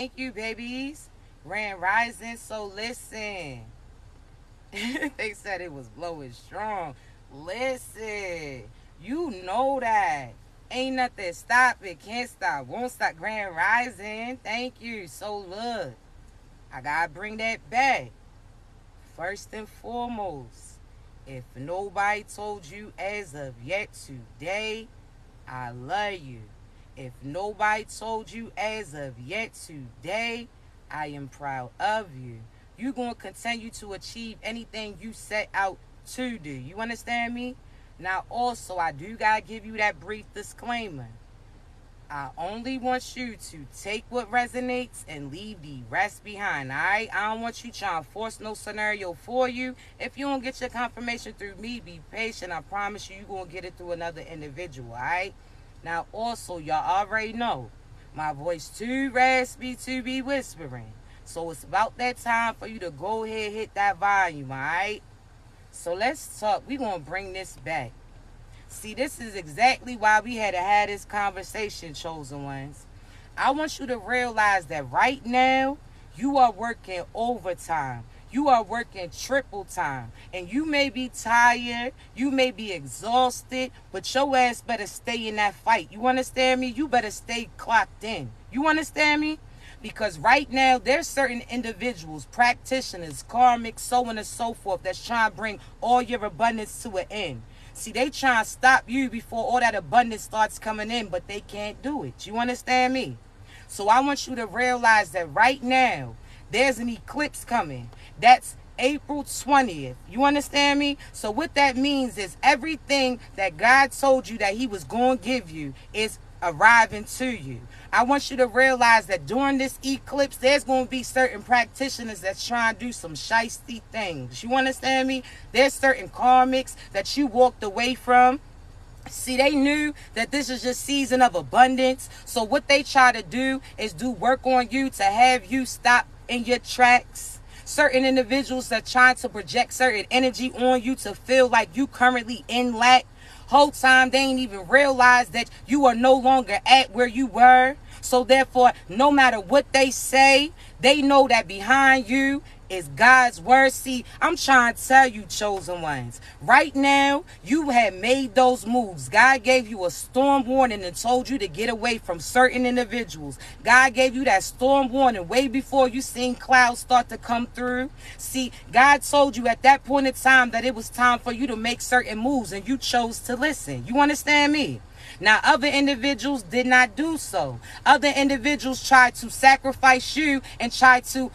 Thank you, babies. Grand Rising, so listen. They said it was blowing strong. Listen, you know that. Ain't nothing stop it, can't stop, won't stop. Grand Rising, thank you. So look, I gotta bring that back. First and foremost, if nobody told you as of yet today, I love you. If nobody told you as of yet today, I am proud of you. You're going to continue to achieve anything you set out to do. You understand me? Now, also, I do got to give you that brief disclaimer. I only want you to take what resonates and leave the rest behind, all right? I don't want you trying to force no scenario for you. If you don't get your confirmation through me, be patient. I promise you, you're going to get it through another individual, all right? Now, also, y'all already know, my voice too raspy to be whispering. So it's about that time for you to go ahead and hit that volume, all right? So let's talk. We're going to bring this back. See, this is exactly why we had to have this conversation, chosen ones. I want you to realize that right now, you are working overtime. You are working triple time. And you may be tired, you may be exhausted, but your ass better stay in that fight. You understand me? You better stay clocked in. You understand me? Because right now, there's certain individuals, practitioners, karmics, so on and so forth, that's trying to bring all your abundance to an end. See, they trying to stop you before all that abundance starts coming in, but they can't do it. You understand me? So I want you to realize that right now, there's an eclipse coming. That's April 20th. You understand me? So what that means is everything that God told you that he was going to give you is arriving to you. I want you to realize that during this eclipse, there's going to be certain practitioners that's trying to do some shiesty things. You understand me? There's certain karmics that you walked away from. See, they knew that this is your season of abundance. So what they try to do is do work on you to have you stop in your tracks. Certain individuals that trying to project certain energy on you to feel like you currently in lack. Whole time they ain't even realize that you are no longer at where you were. So therefore, no matter what they say, they know that behind you is God's word. See, I'm trying to tell you, chosen ones, right now, you have made those moves. God gave you a storm warning and told you to get away from certain individuals. God gave you that storm warning way before you seen clouds start to come through. See, God told you at that point in time that it was time for you to make certain moves, and you chose to listen. You understand me? Now, other individuals did not do so. Other individuals tried to sacrifice you and tried to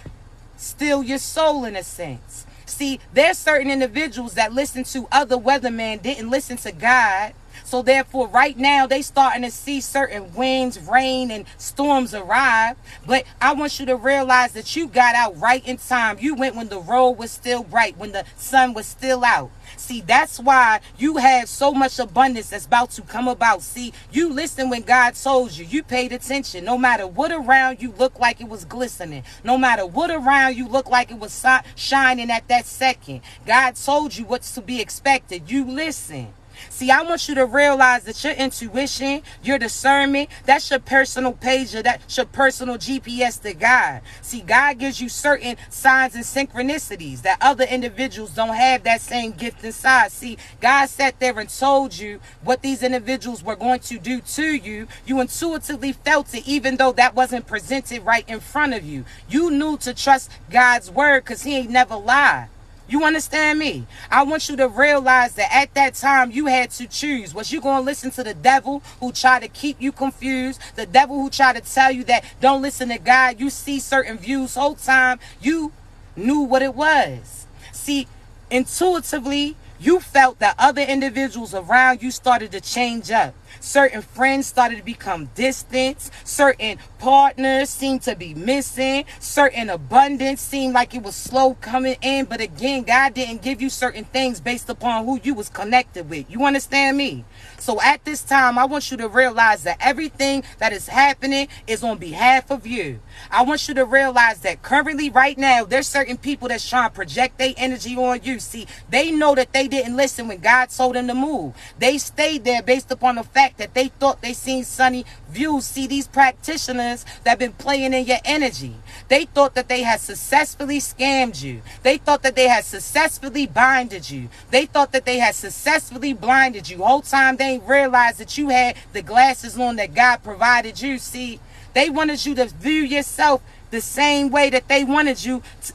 steal your soul in a sense. See, there's certain individuals that listen to other weathermen, didn't listen to God. So therefore, right now, they starting to see certain winds, rain, and storms arrive. But I want you to realize that you got out right in time. You went when the road was still bright, when the sun was still out. See, that's why you have so much abundance that's about to come about. See, you listened when God told you. You paid attention. No matter what around you looked like it was glistening. No matter what around you looked like it was shining at that second. God told you what's to be expected. You listen. See, I want you to realize that your intuition, your discernment, that's your personal pager, that's your personal GPS to God. See, God gives you certain signs and synchronicities that other individuals don't have that same gift inside. See, God sat there and told you what these individuals were going to do to you. You intuitively felt it, even though that wasn't presented right in front of you. You knew to trust God's word because he ain't never lied. You understand me? I want you to realize that at that time you had to choose. Was you going to listen to the devil who tried to keep you confused? The devil who tried to tell you that don't listen to God. You see certain views. Whole time you knew what it was. See, intuitively, you felt that other individuals around you started to change up. Certain friends started to become distant. Certain partners seemed to be missing. Certain abundance seemed like it was slow coming in. But again, God didn't give you certain things based upon who you was connected with. You understand me? So at this time, I want you to realize that everything that is happening is on behalf of you. I want you to realize that currently right now, there's certain people that's trying to project their energy on you. See, they know that they didn't listen when God told them to move. They stayed there based upon the fact fact that they thought they seen sunny views. See, these practitioners that been playing in your energy, they thought that they had successfully scammed you. They thought that they had successfully binded you. They thought that they had successfully blinded you. Whole time they ain't realized that you had the glasses on that God provided you. See, they wanted you to view yourself the same way that they wanted you to.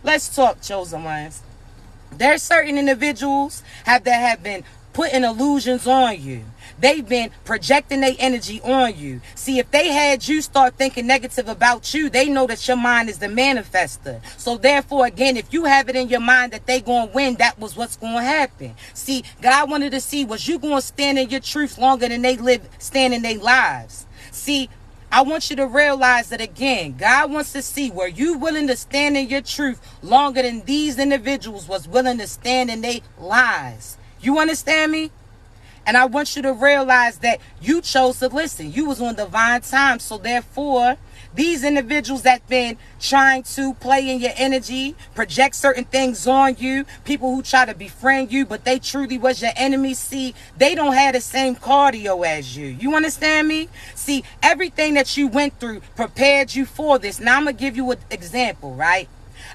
Let's talk, chosen ones. There's certain individuals that have been putting illusions on you. They've been projecting their energy on you. See, if they had you start thinking negative about you, they know that your mind is the manifester. So therefore, again, if you have it in your mind that they going to win, that was what's going to happen. See, God wanted to see, was you going to stand in your truth longer than they stand in their lives? See, I want you to realize that, again, God wants to see, were you willing to stand in your truth longer than these individuals was willing to stand in their lies? You understand me? And I want you to realize that you chose to listen. You was on divine time. So therefore, these individuals that been trying to play in your energy, project certain things on you, people who try to befriend you, but they truly was your enemy. See, they don't have the same cardio as you. You understand me? See, everything that you went through prepared you for this. Now I'm going to give you an example, right?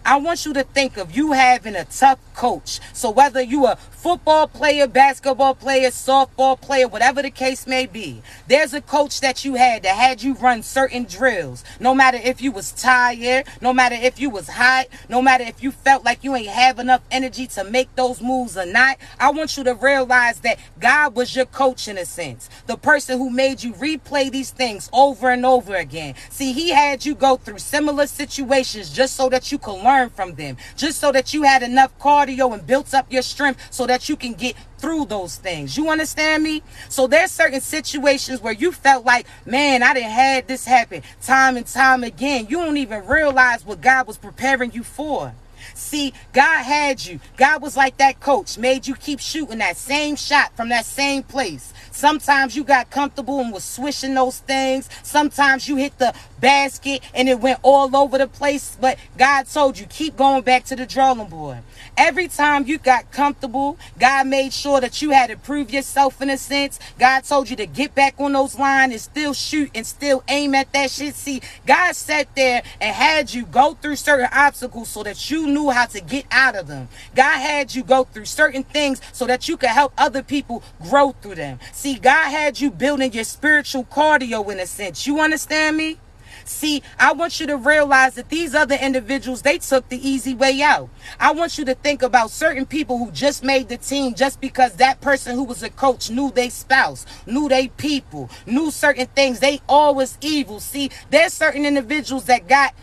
I want you to think of you having a tough coach. So whether you a football player, basketball player, softball player, whatever the case may be, there's a coach that had you run certain drills. No matter if you was tired, no matter if you was hot, no matter if you felt like you ain't have enough energy to make those moves or not, I want you to realize that God was your coach in a sense. The person who made you replay these things over and over again. See, he had you go through similar situations just so that you could learn from them, just so that you had enough cardio and built up your strength so that you can get through those things. You understand me? So there's certain situations where you felt like, man, I done had this happen time and time again. You don't even realize what God was preparing you for. See, God had you. God was like that coach, made you keep shooting that same shot from that same place. Sometimes you got comfortable and was swishing those things. Sometimes you hit the basket and it went all over the place. But God told you, keep going back to the drawing board. Every time you got comfortable, God made sure that you had to prove yourself in a sense. God told you to get back on those lines and still shoot and still aim at that shit. See, God sat there and had you go through certain obstacles so that you knew how to get out of them. God had you go through certain things so that you could help other people grow through them. See, God had you building your spiritual cardio in a sense. You understand me? See, I want you to realize that these other individuals, they took the easy way out. I want you to think about certain people who just made the team just because that person who was a coach knew their spouse, knew they people, knew certain things. They all was evil. See, there's certain individuals that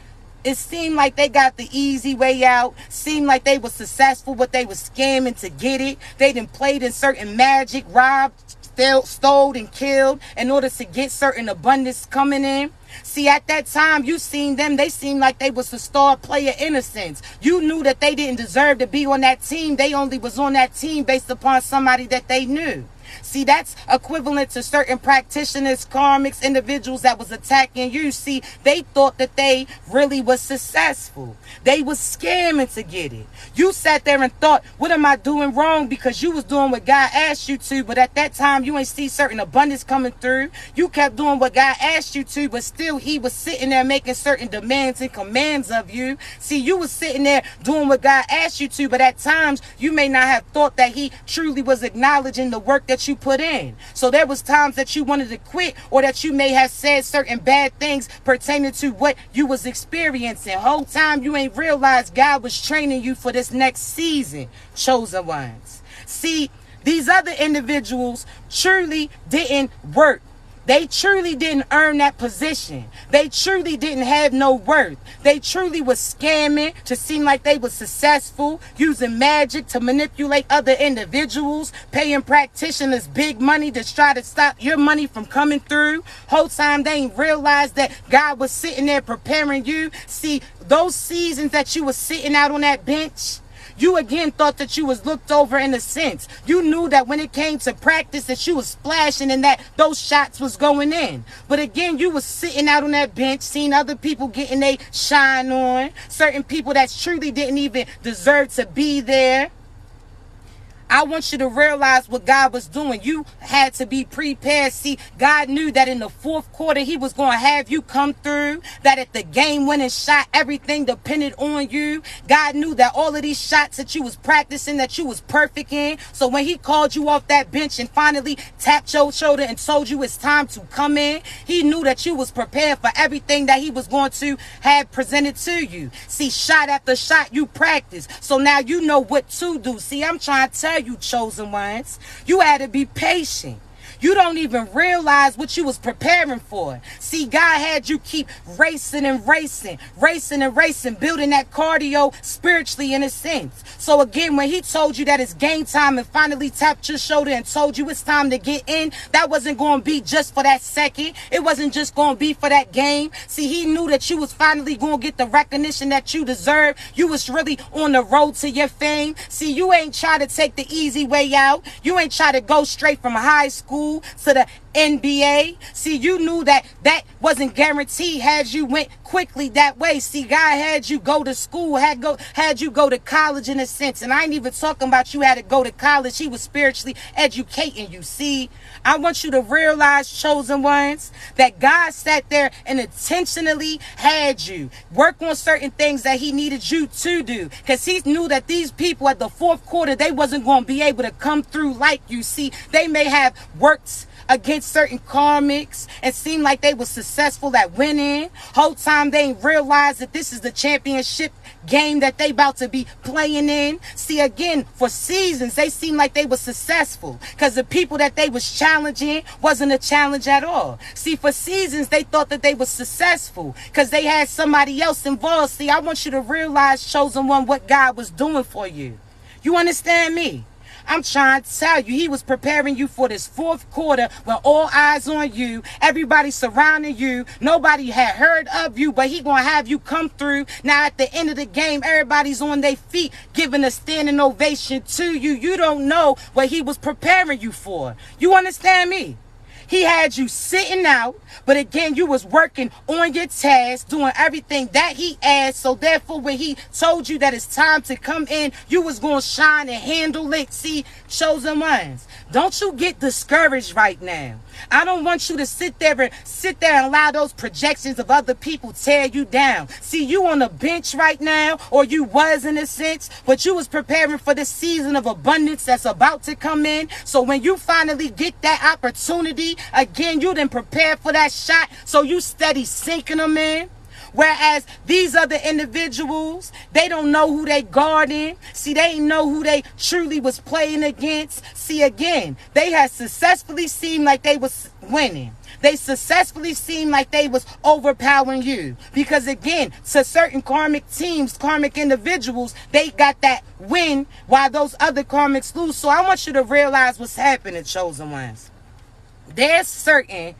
it seemed like they got the easy way out, seemed like they were successful, but they were scamming to get it. They done played in certain magic, robbed, stole, and killed in order to get certain abundance coming in. See, at that time, you seen them, they seemed like they was a star player in a sense. You knew that they didn't deserve to be on that team. They only was on that team based upon somebody that they knew. See, that's equivalent to certain practitioners, karmics, individuals that was attacking you. See, they thought that they really was successful. They was scamming to get it. You sat there and thought, what am I doing wrong? Because you was doing what God asked you to, but at that time, you ain't see certain abundance coming through. You kept doing what God asked you to, but still he was sitting there making certain demands and commands of you. See, you was sitting there doing what God asked you to, but at times, you may not have thought that he truly was acknowledging the work that you put in. So there was times that you wanted to quit, or that you may have said certain bad things pertaining to what you was experiencing. Whole time you ain't realized God was training you for this next season, chosen ones. See, these other individuals truly didn't work. They truly didn't earn that position. They truly didn't have no worth. They truly was scamming to seem like they were successful, using magic to manipulate other individuals, paying practitioners big money to try to stop your money from coming through. Whole time they ain't realized that God was sitting there preparing you. See, those seasons that you was sitting out on that bench, you again thought that you was looked over in a sense. You knew that when it came to practice that you was splashing and that those shots was going in. But again, you was sitting out on that bench, seeing other people getting their shine on. Certain people that truly didn't even deserve to be there. I want you to realize what God was doing. You had to be prepared. See, God knew that in the fourth quarter, he was going to have you come through, that at the game-winning shot, everything depended on you. God knew that all of these shots that you was practicing, that you was perfect in. So when he called you off that bench and finally tapped your shoulder and told you it's time to come in, he knew that you was prepared for everything that he was going to have presented to you. See, shot after shot, you practice. So now you know what to do. See, I'm trying to tell you, chosen ones, you had to be patient. You don't even realize what you was preparing for. See, God had you keep racing and racing, building that cardio spiritually in a sense. So again, when he told you that it's game time and finally tapped your shoulder and told you it's time to get in, that wasn't going to be just for that second. It wasn't just going to be for that game. See, he knew that you was finally going to get the recognition that you deserve. You was really on the road to your fame. See, you ain't try to take the easy way out. You ain't try to go straight from high school to the NBA. See, you knew that that wasn't guaranteed had you went quickly that way. See, God had you go to school, had you go to college in a sense. And I ain't even talking about you had to go to college. He was spiritually educating you. See, I want you to realize, chosen ones, that God sat there and intentionally had you work on certain things that he needed you to do, because he knew that these people at the fourth quarter, they wasn't going to be able to come through like you. See, they may have worked against certain karmics and seemed like they were successful at winning. Whole time they ain't realized that this is the championship game that they about to be playing in. See, again, for seasons they seemed like they were successful because the people that they was challenging wasn't a challenge at all. See, for seasons they thought that they were successful because they had somebody else involved. See, I want you to realize, chosen one, what God was doing for you. You understand me? I'm trying to tell you, he was preparing you for this fourth quarter when all eyes on you, everybody surrounding you, nobody had heard of you, but he gonna have you come through. Now at the end of the game, everybody's on their feet giving a standing ovation to you. You don't know what he was preparing you for. You understand me? He had you sitting out, but again, you was working on your task, doing everything that he asked. So therefore, when he told you that it's time to come in, you was going to shine and handle it. See, chosen ones, don't you get discouraged right now. I don't want you to sit there and allow those projections of other people tear you down. See, you on the bench right now, or you was in a sense, but you was preparing for the season of abundance that's about to come in. So when you finally get that opportunity, again, you didn't prepare for that shot, so you steady sinking them in. Whereas these other individuals, they don't know who they guarding. See, they didn't know who they truly was playing against. See, again, they had successfully seemed like they was winning. They successfully seemed like they was overpowering you. Because again, to certain karmic teams, karmic individuals, they got that win while those other karmics lose. So I want you to realize what's happening, chosen ones. There's certain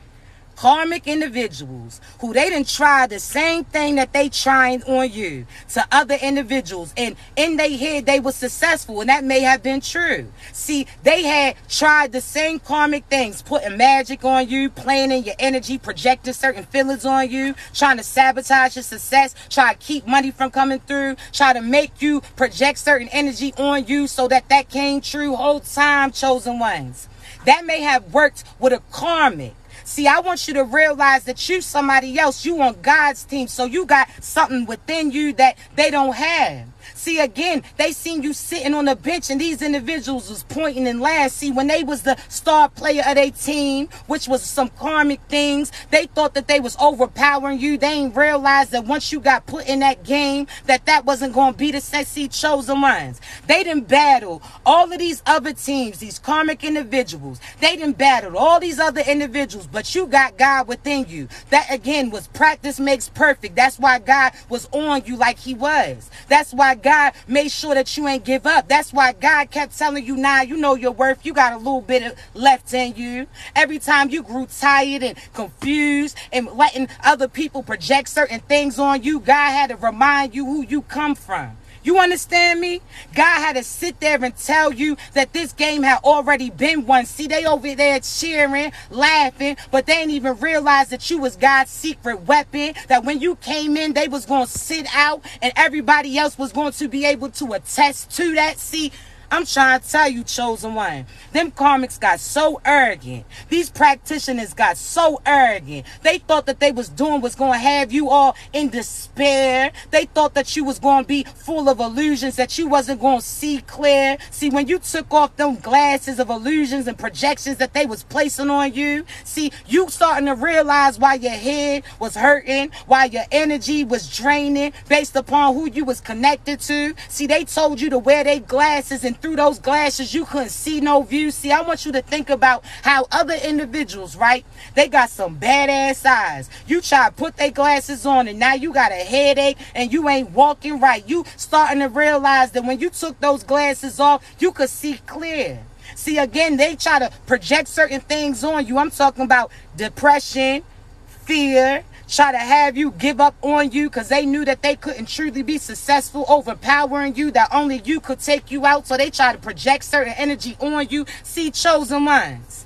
karmic individuals who they done tried the same thing that they trying on you to other individuals, and in their head they were successful, and that may have been true. See, they had tried the same karmic things, putting magic on you, playing in your energy, projecting certain feelings on you, trying to sabotage your success, try to keep money from coming through, try to make you project certain energy on you so that came true. Whole time, chosen ones, that may have worked with a karmic. See, I want you to realize that you somebody else. You on God's team. So you got something within you that they don't have. See, again, they seen you sitting on the bench and these individuals was pointing and laughing. See, when they was the star player of their team, which was some karmic things, they thought that they was overpowering you. They ain't realized that once you got put in that game, that wasn't going to be the sexy chosen ones. They didn't battle all of these other teams, these karmic individuals. They didn't battle all these other individuals, but you got God within you. That, again, was practice makes perfect. That's why God was on you like he was. That's why God made sure that you ain't give up. That's why God kept telling you, nah, you know your worth. You got a little bit left in you. Every time you grew tired and confused and letting other people project certain things on you, God had to remind you who you come from. You understand me? God had to sit there and tell you that this game had already been won. See, they over there cheering, laughing, but they didn't even realize that you was God's secret weapon, that when you came in, they was going to sit out and everybody else was going to be able to attest to that. See, I'm trying to tell you, chosen one. Them karmics got so arrogant. These practitioners got so arrogant. They thought that they was doing was going to have you all in despair. They thought that you was going to be full of illusions, that you wasn't going to see clear. See, when you took off them glasses of illusions and projections that they was placing on you, see, you starting to realize why your head was hurting, why your energy was draining based upon who you was connected to. See, they told you to wear their glasses, and through those glasses you couldn't see no view. See, I want you to think about how other individuals, right, they got some badass eyes. You try to put their glasses on and now you got a headache and you ain't walking right. You starting to realize that when you took those glasses off, you could see clear. See, again, they try to project certain things on you. I'm talking about depression, fear, try to have you give up on you because they knew that they couldn't truly be successful, overpowering you, that only you could take you out. So they try to project certain energy on you. See, chosen ones,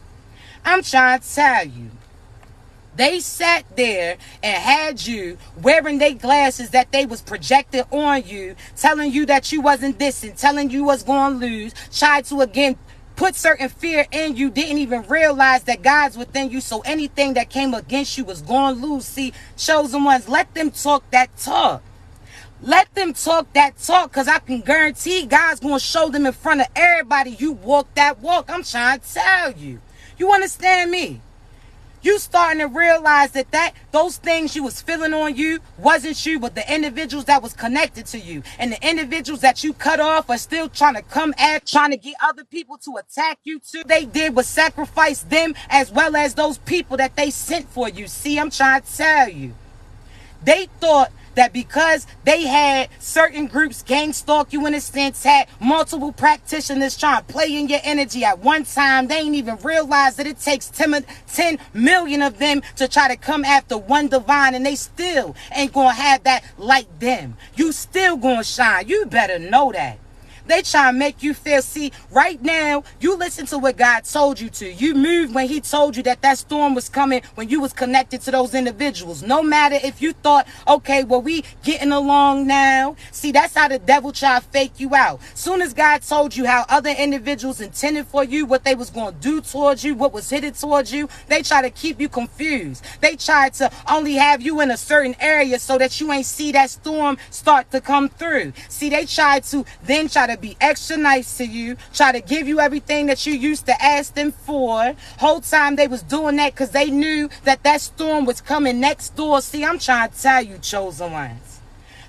I'm trying to tell you, they sat there and had you wearing their glasses that they was projected on you, telling you that you wasn't this and telling you was going to lose, tried to, again, put certain fear in you, didn't even realize that God's within you, so anything that came against you was going to lose. See, chosen ones, let them talk that talk. Let them talk that talk, because I can guarantee God's going to show them in front of everybody you walk that walk. I'm trying to tell you. You understand me? You starting to realize that those things you was feeling on you wasn't you, but the individuals that was connected to you. And the individuals that you cut off are still trying to come at, trying to get other people to attack you too. They did was sacrifice them as well as those people that they sent for you. See, I'm trying to tell you. They thought that because they had certain groups gang stalk you, in a sense, had multiple practitioners trying to play in your energy at one time, they ain't even realize that it takes 10 million of them to try to come after one divine, and they still ain't gonna have that like them. You still gonna shine. You better know that. They try to make you feel, see, right now, you listen to what God told you to. You moved when he told you that storm was coming when you was connected to those individuals. No matter if you thought, okay, well, we getting along now. See, that's how the devil try to fake you out. Soon as God told you how other individuals intended for you, what they was going to do towards you, what was headed towards you, they try to keep you confused. They try to only have you in a certain area so that you ain't see that storm start to come through. See, they try to then try to be extra nice to you, try to give you everything that you used to ask them for. Whole time they was doing that because they knew that storm was coming next door. See, I'm trying to tell you, chosen ones.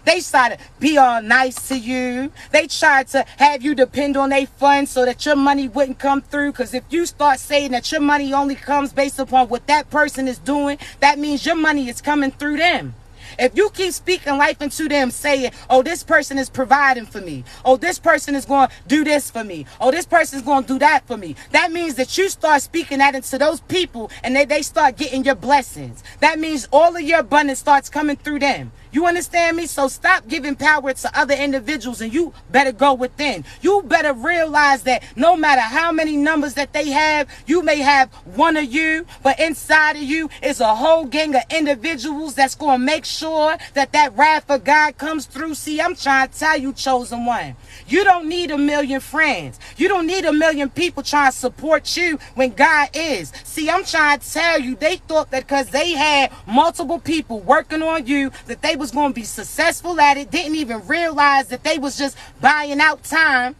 They started to be all nice to you. They tried to have you depend on their funds so that your money wouldn't come through. Because if you start saying that your money only comes based upon what that person is doing, that means your money is coming through them. If you keep speaking life into them, saying, oh, this person is providing for me. Oh, this person is going to do this for me. Oh, this person is going to do that for me. That means that you start speaking that into those people and they start getting your blessings. That means all of your abundance starts coming through them. You understand me? So stop giving power to other individuals and you better go within. You better realize that no matter how many numbers that they have, you may have one of you, but inside of you is a whole gang of individuals that's going to make sure that wrath of God comes through. See, I'm trying to tell you, chosen one, you don't need a million friends. You don't need a million people trying to support you when God is. See, I'm trying to tell you, they thought that because they had multiple people working on you, that they was going to be successful at it, didn't even realize that they was just buying out time,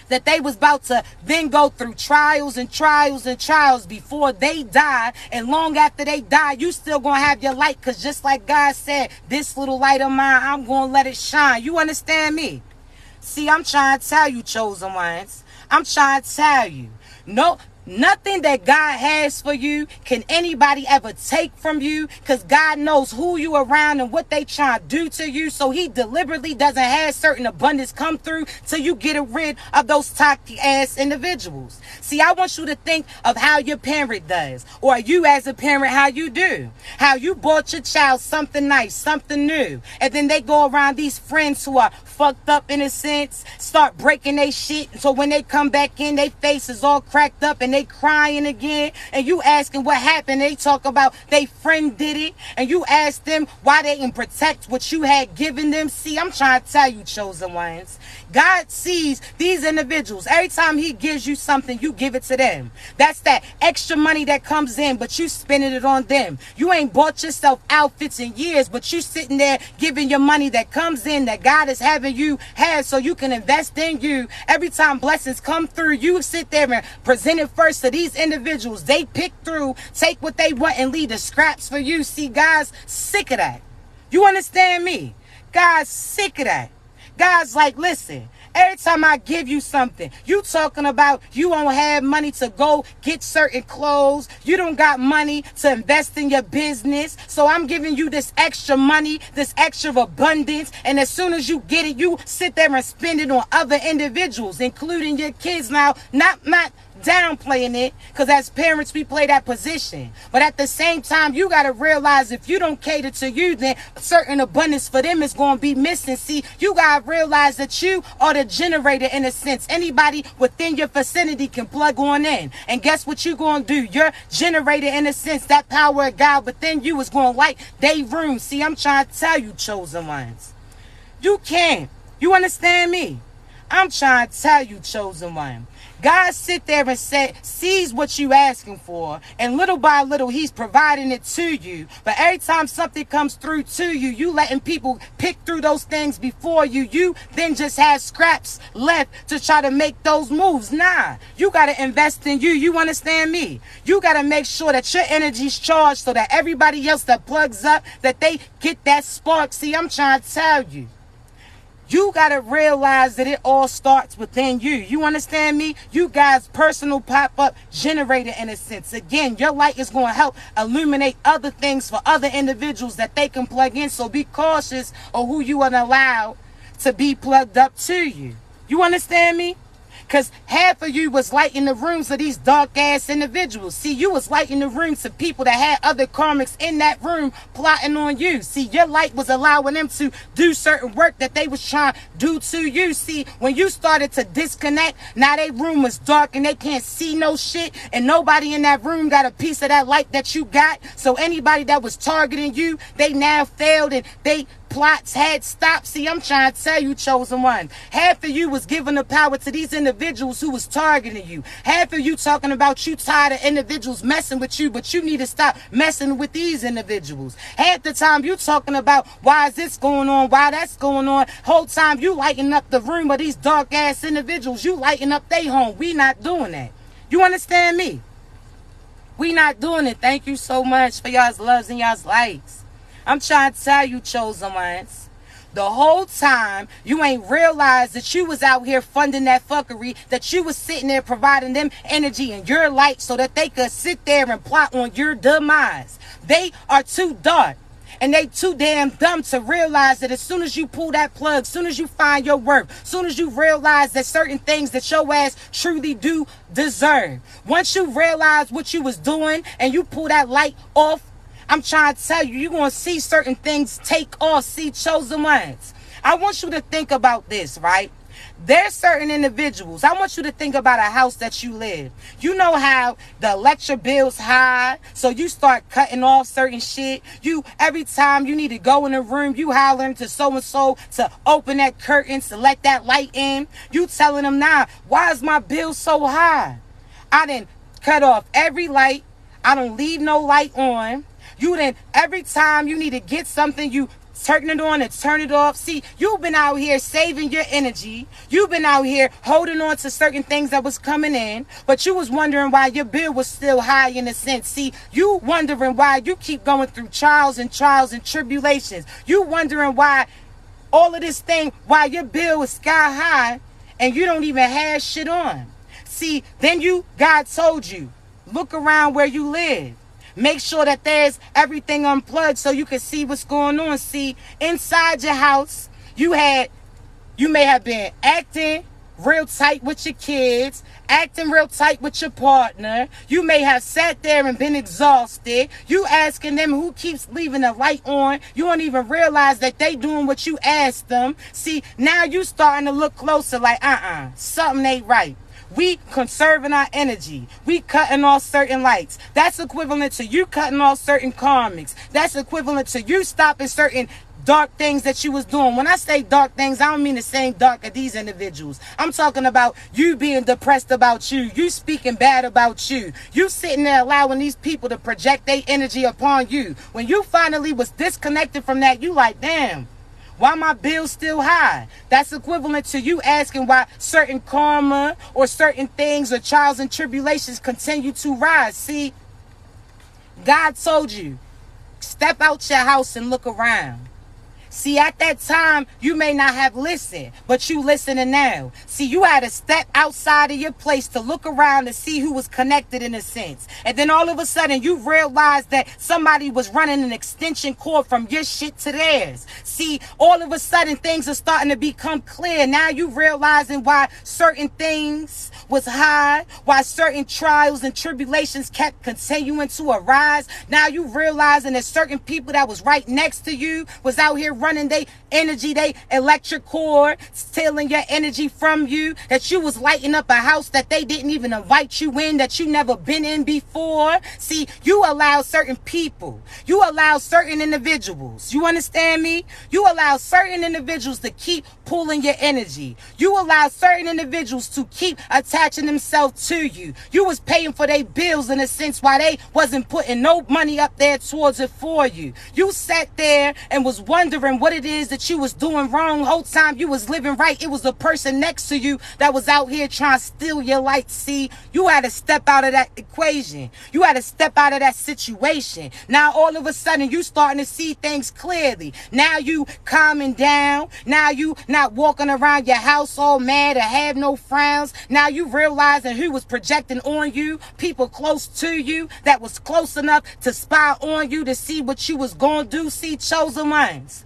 that they was about to then go through trials and trials and trials before they die. And long after they die, you still going to have your light, because just like God said, this little light of mine, I'm going to let it shine. You understand me? See, I'm trying to tell you, chosen ones, I'm trying to tell you, no, nothing that God has for you can anybody ever take from you, because God knows who you around and what they trying to do to you. So he deliberately doesn't have certain abundance come through till you get rid of those toxic ass individuals. See, I want you to think of how your parent does, or you as a parent, how you do. How you bought your child something nice, something new, and then they go around these friends who are fucked up in a sense, start breaking their shit. So when they come back in, their face is all cracked up and they crying again, and you asking what happened. They talk about they friend did it, and you ask them why they can protect what you had given them. See, I'm trying to tell you, chosen ones, God sees these individuals. Every time he gives you something, you give it to them. That's that extra money that comes in, but you spending it on them. You ain't bought yourself outfits in years, but you sitting there giving your money that comes in, that God is having you have so you can invest in you. Every time blessings come through, you sit there and present it first to these individuals. They pick through, take what they want, and leave the scraps for you. See, God's sick of that. You understand me? God's sick of that. God's like, listen, every time I give you something, you talking about you don't have money to go get certain clothes. You don't got money to invest in your business. So I'm giving you this extra money, this extra abundance. And as soon as you get it, you sit there and spend it on other individuals, including your kids. Now, not downplaying it, because as parents we play that position, but at the same time you got to realize if you don't cater to you, then certain abundance for them is going to be missing. See, you got to realize that you are the generator in a sense. Anybody within your vicinity can plug on in, and guess what you going to do? Your generator in a sense, that power of God within you is going to light their room. See, I'm trying to tell you, chosen ones, you can't. You understand me? I'm trying to tell you, chosen one. God sit there and sees what you asking for, and little by little he's providing it to you. But every time something comes through to you, you letting people pick through those things before you. You then just have scraps left to try to make those moves. Nah, you got to invest in you. You understand me? You got to make sure that your energy's charged so that everybody else that plugs up, that they get that spark. See, I'm trying to tell you. You got to realize that it all starts within you. You understand me? You guys' personal pop-up generator in a sense. Again, your light is going to help illuminate other things for other individuals that they can plug in. So be cautious of who you want to allow to be plugged up to you. You understand me? Because half of you was lighting the rooms of these dark-ass individuals. See, you was lighting the rooms of people that had other karmics in that room plotting on you. See, your light was allowing them to do certain work that they was trying to do to you. See, when you started to disconnect, now their room was dark and they can't see no shit, and nobody in that room got a piece of that light that you got. So anybody that was targeting you, they now failed and they plots had stopped. See, I'm trying to tell you, chosen one, half of you was giving the power to these individuals who was targeting you. Half of you talking about you tired of individuals messing with you, but you need to stop messing with these individuals. Half the time you talking about why is this going on, why that's going on. Whole time you lighting up the room of these dark ass individuals. You lighting up their home. We not doing that. You understand me? We not doing it. Thank you so much for y'all's loves and y'all's likes. I'm trying to tell you, chosen ones, the whole time you ain't realized that you was out here funding that fuckery, that you was sitting there providing them energy and your light so that they could sit there and plot on your demise. They are too dark and they too damn dumb to realize that as soon as you pull that plug, as soon as you find your worth, as soon as you realize that certain things that your ass truly do deserve, once you realize what you was doing and you pull that light off, I'm trying to tell you, you're going to see certain things take off. See, chosen ones, I want you to think about this, right? There's certain individuals. I want you to think about a house that you live. You know how the electric bill's high, so you start cutting off certain shit. You, every time you need to go in a room, you hollering to so-and-so to open that curtain, to let that light in. You telling them, now, why is my bill so high? I done cut off every light. I don't leave no light on. You then, every time you need to get something, you turn it on and turn it off. See, you've been out here saving your energy. You've been out here holding on to certain things that was coming in, but you was wondering why your bill was still high in a sense. See, you wondering why you keep going through trials and tribulations. You wondering why all of this thing, why your bill is sky high and you don't even have shit on. See, then God told you, look around where you live. Make sure that there's everything unplugged so you can see what's going on. See, inside your house, you may have been acting real tight with your kids, acting real tight with your partner. You may have sat there and been exhausted. You asking them who keeps leaving the light on. You don't even realize that they doing what you asked them. See, now you starting to look closer like, something ain't right. we conserving our energy. We cutting off certain lights. That's equivalent to you cutting off certain karmics. That's equivalent to you stopping certain dark things that you was doing. When I say dark things, I don't mean the same dark as these individuals. I'm talking about you being depressed about you speaking bad about you sitting there allowing these people to project their energy upon you. When you finally was disconnected from that, you like, damn, why my bill's still high? That's equivalent to you asking why certain karma or certain things or trials and tribulations continue to rise. See, God told you, step out your house and look around. See, at that time, you may not have listened, but you listening now. See, you had to step outside of your place to look around to see who was connected in a sense. And then all of a sudden, you realized that somebody was running an extension cord from your shit to theirs. See, all of a sudden, things are starting to become clear. Now you realizing why certain things was high, why certain trials and tribulations kept continuing to arise. Now you realizing that certain people that was right next to you was out here running their energy, they electric cord, stealing your energy from you, that you was lighting up a house that they didn't even invite you in, that you never been in before. See, you allow certain people, you allow certain individuals, you understand me? You allow certain individuals to keep pulling your energy. You allow certain individuals to keep attaching themselves to you. You was paying for their bills in a sense while they wasn't putting no money up there towards it for you. You sat there and was wondering what it is that you was doing wrong. Whole time you was living right. It was the person next to you that was out here trying to steal your light. See, you had to step out of that equation. You had to step out of that situation. Now all of a sudden you starting to see things clearly. Now you calming down. Now you not walking around your house all mad or have no frowns. Now you realizing who was projecting on you, people close to you that was close enough to spy on you to see what you was going to do. See, chosen ones,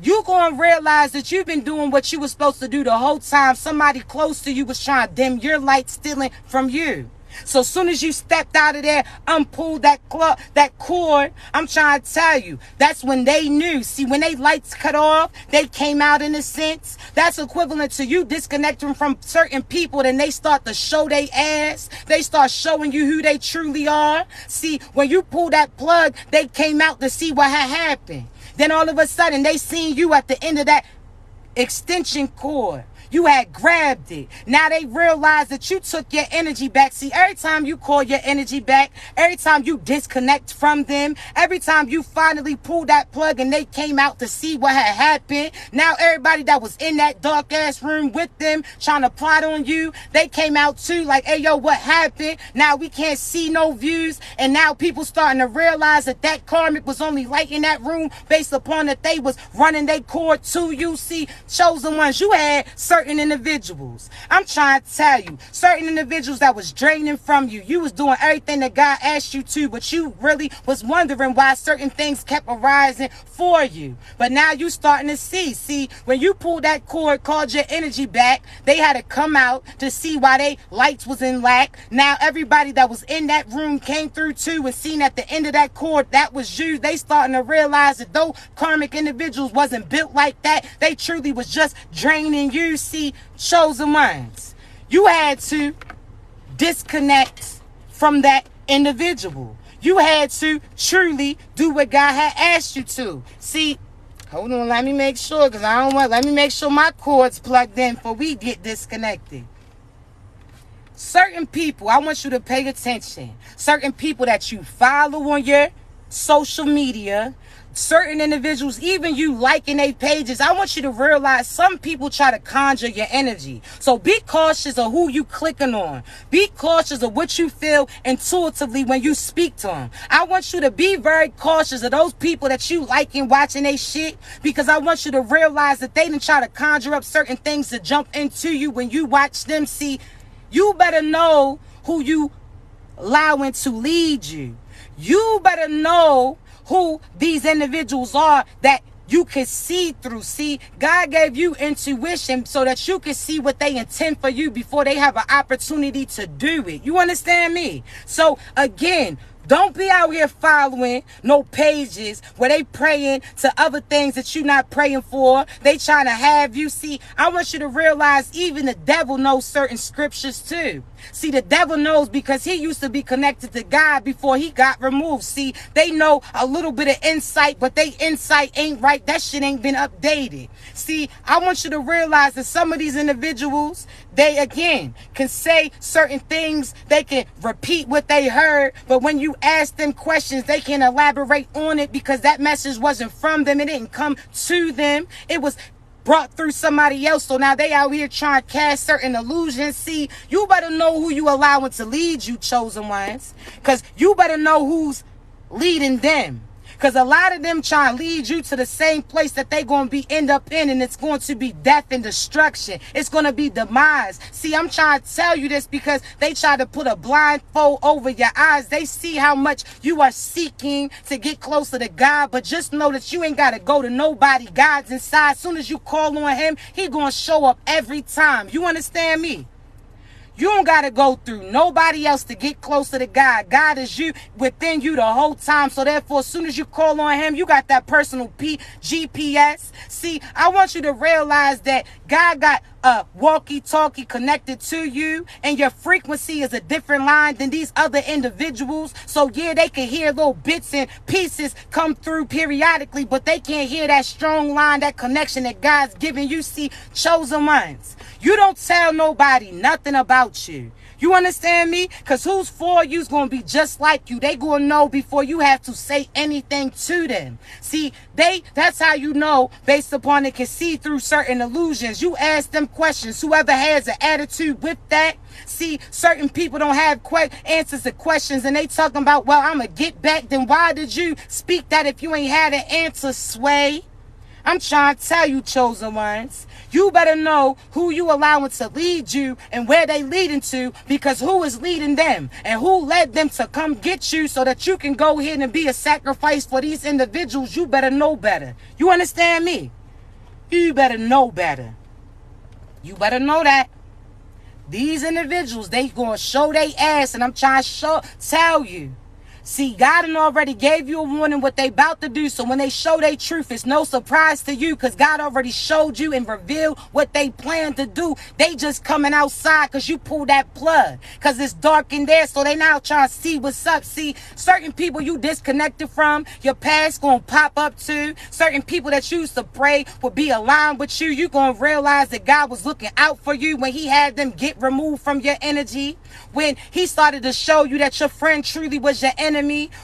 you gonna realize that you've been doing what you was supposed to do the whole time. Somebody close to you was trying to dim your light, stealing from you. So as soon as you stepped out of there, unpulled that cord, I'm trying to tell you, that's when they knew. See, when they lights cut off, they came out in a sense. That's equivalent to you disconnecting from certain people, then they start to show their ass. They start showing you who they truly are. See, when you pull that plug, they came out to see what had happened. Then all of a sudden, they seen you at the end of that extension cord. You had grabbed it. Now they realize that you took your energy back. See, every time you call your energy back, every time you disconnect from them, every time you finally pulled that plug and they came out to see what had happened, now everybody that was in that dark ass room with them trying to plot on you, they came out too like, hey, yo, what happened? Now we can't see no views. And now people starting to realize that that karmic was only lighting that room based upon that they was running their cord to you. See, chosen ones, you had certain individuals. I'm trying to tell you, certain individuals that was draining from you. You was doing everything that God asked you to, but you really was wondering why certain things kept arising for you. But now you starting to see. See, when you pulled that cord, called your energy back, they had to come out to see why they lights was in lack. Now everybody that was in that room came through too and seen at the end of that cord that was you. They starting to realize that though karmic individuals wasn't built like that, they truly was just draining you. See, chosen ones, you had to disconnect from that individual. You had to truly do what God had asked you to. See, hold on, let me make sure, because I don't want, let me make sure my cord's plugged in before we get disconnected. Certain people, I want you to pay attention. Certain people that you follow on your social media, certain individuals, even you liking their pages, I want you to realize some people try to conjure your energy. So be cautious of who you clicking on. Be cautious of what you feel intuitively when you speak to them. I want you to be very cautious of those people that you liking watching they shit, because I want you to realize that they didn't try to conjure up certain things to jump into you when you watch them. See, you better know who you allowing to lead you. You better know who these individuals are that you can see through. See, God gave you intuition so that you can see what they intend for you before they have an opportunity to do it. You understand me? So again, Don't be out here following no pages where they praying to other things that you not praying for. They trying to have you. See, I want you to realize even the devil knows certain scriptures too. See, the devil knows because he used to be connected to God before he got removed. See, they know a little bit of insight, but they insight ain't right. That shit ain't been updated. See, I want you to realize that some of these individuals, they again can say certain things. They can repeat what they heard, but when you ask them questions, they can elaborate on it because that message wasn't from them. It didn't come to them. It was brought through somebody else. So now they out here trying to cast certain illusions. See, you better know who you allowing to lead you, chosen ones, because you better know who's leading them. Because a lot of them try to lead you to the same place that they going to be end up in, and it's going to be death and destruction. It's going to be demise. See, I'm trying to tell you this because they try to put a blindfold over your eyes. They see how much you are seeking to get closer to God, but just know that you ain't got to go to nobody. God's inside. As soon as you call on him, he going to show up every time. You understand me? You don't got to go through nobody else to get closer to God. God is you within you the whole time. So therefore, as soon as you call on him, you got that personal GPS. See, I want you to realize that God got a walkie-talkie connected to you, and your frequency is a different line than these other individuals. So yeah, they can hear little bits and pieces come through periodically, but they can't hear that strong line, that connection that God's giving you. See, chosen ones, you don't tell nobody nothing about you. You understand me? Because who's for you is going to be just like you. They going to know before you have to say anything to them. See, that's how you know, based upon it, can see through certain illusions. You ask them questions. Whoever has an attitude with that. See, certain people don't have answers to questions, and they talking about, well, I'm going to get back. Then why did you speak that if you ain't had an answer, Sway? I'm trying to tell you, chosen ones, you better know who you allowing to lead you and where they leading to, because who is leading them and who led them to come get you so that you can go ahead and be a sacrifice for these individuals. You better know better. You understand me? You better know better. You better know that. These individuals, they gonna show they ass, and I'm trying to tell you. See, God done already gave you a warning what they about to do. So when they show their truth, it's no surprise to you because God already showed you and revealed what they plan to do. They just coming outside because you pulled that plug because it's dark in there. So they now trying to see what's up. See, certain people you disconnected from, your past going to pop up too. Certain people that you used to pray would be aligned with you. You going to realize that God was looking out for you when he had them get removed from your energy. When he started to show you that your friend truly was your enemy,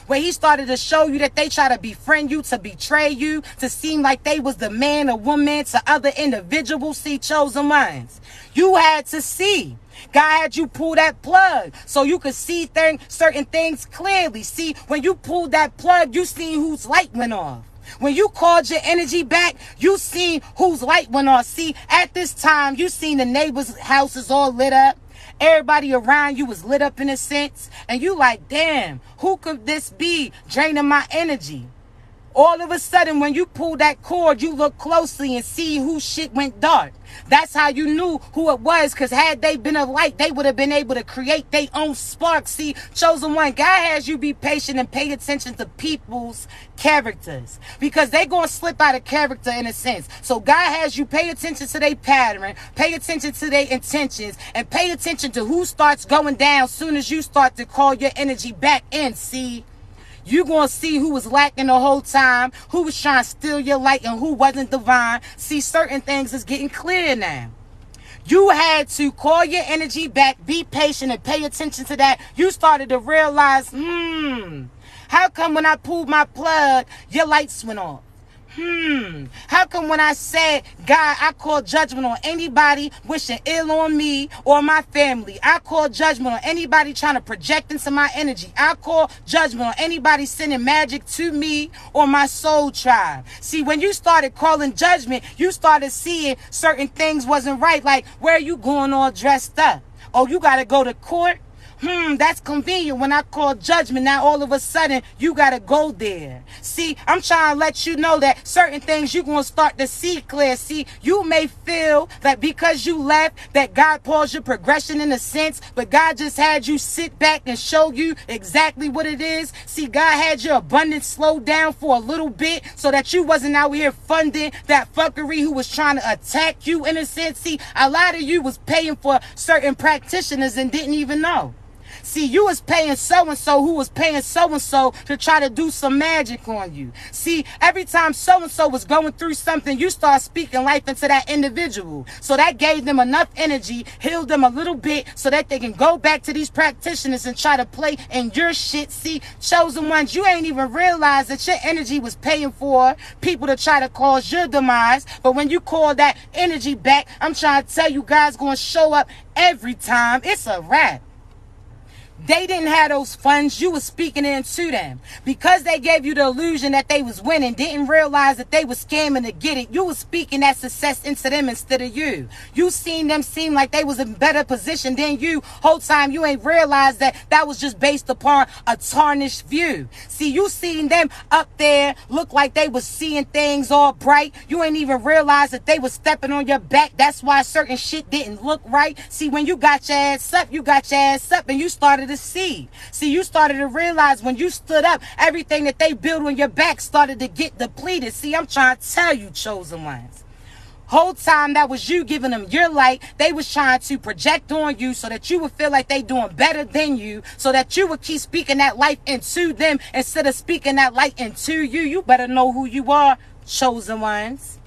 when he started to show you that they try to befriend you, to betray you, to seem like they was the man or woman to other individuals. See, chosen minds, you had to see. God had you pull that plug so you could see certain things clearly. See, when you pulled that plug, you seen whose light went off. When you called your energy back, you seen whose light went off. See, at this time, you seen the neighbors' houses all lit up. Everybody around you was lit up in a sense. And you like, damn, who could this be draining my energy? All of a sudden, when you pull that cord, you look closely and see whose shit went dark. That's how you knew who it was, because had they been a light, they would have been able to create their own spark. See, chosen one, God has you be patient and pay attention to people's characters, because they going to slip out of character in a sense. So God has you pay attention to their pattern, pay attention to their intentions, and pay attention to who starts going down soon as you start to call your energy back in. See, you're going to see who was lacking the whole time, who was trying to steal your light, and who wasn't divine. See, certain things is getting clear now. You had to call your energy back, be patient, and pay attention to that. You started to realize, how come when I pulled my plug, your lights went off? How come when I said, God, I call judgment on anybody wishing ill on me or my family? I call judgment on anybody trying to project into my energy. I call judgment on anybody sending magic to me or my soul tribe. See, when you started calling judgment, you started seeing certain things wasn't right. Like, where are you going all dressed up? Oh, you got to go to court? That's convenient. When I call judgment, now all of a sudden you gotta go there. See, I'm trying to let you know that certain things you're gonna start to see clear. See, you may feel that because you left that God paused your progression in a sense, but God just had you sit back and show you exactly what it is. See, God had your abundance slow down for a little bit so that you wasn't out here funding that fuckery who was trying to attack you in a sense. See, a lot of you was paying for certain practitioners and didn't even know. See, you was paying so-and-so who was paying so-and-so to try to do some magic on you. See, every time so-and-so was going through something, you start speaking life into that individual. So that gave them enough energy, healed them a little bit so that they can go back to these practitioners and try to play in your shit. See, chosen ones, you ain't even realize that your energy was paying for people to try to cause your demise. But when you call that energy back, I'm trying to tell you guys going to show up every time. It's a wrap. They didn't have those funds. You was speaking into them. Because they gave you the illusion that they was winning, didn't realize that they was scamming to get it. You was speaking that success into them instead of you. You seen them seem like they was in better position than you. Whole time you ain't realized that that was just based upon a tarnished view. See, you seen them up there look like they was seeing things all bright. You ain't even realize that they was stepping on your back. That's why certain shit didn't look right. See, when you got your ass up, and you started to see. See, you started to realize when you stood up, everything that they built on your back started to get depleted. See, I'm trying to tell you, chosen ones. Whole time that was you giving them your light, they was trying to project on you so that you would feel like they doing better than you, so that you would keep speaking that life into them instead of speaking that light into you. You better know who you are, chosen ones.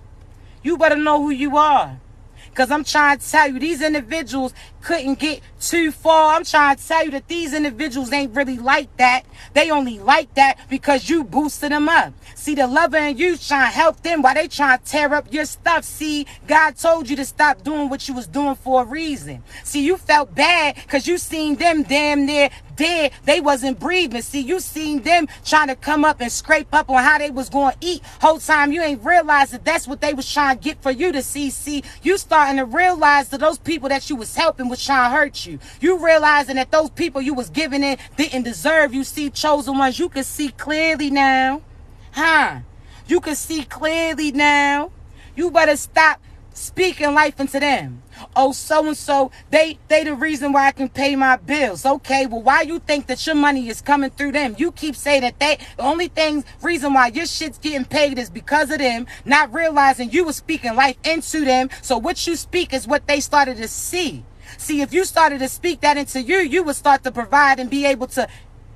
You better know who you are. Because I'm trying to tell you, these individuals couldn't get too far. I'm trying to tell you that these individuals ain't really like that. They only like that because you boosted them up. See, the lover in you trying to help them while they trying to tear up your stuff. See, God told you to stop doing what you was doing for a reason. See, you felt bad because you seen them damn near dead. They wasn't breathing. See, you seen them trying to come up and scrape up on how they was going to eat. Whole time you ain't realized that that's what they was trying to get for you to see. See, you starting to realize that those people that you was helping was trying to hurt you. You realizing that those people you was giving in didn't deserve you. See, chosen ones, you can see clearly now. You can see clearly now. You better stop speaking life into them. Oh, so-and-so, they the reason why I can pay my bills. Okay, well, why you think that your money is coming through them? You keep saying that the only reason why your shit's getting paid is because of them, not realizing you were speaking life into them. So what you speak is what they started to see. See, if you started to speak that into you, you would start to provide and be able to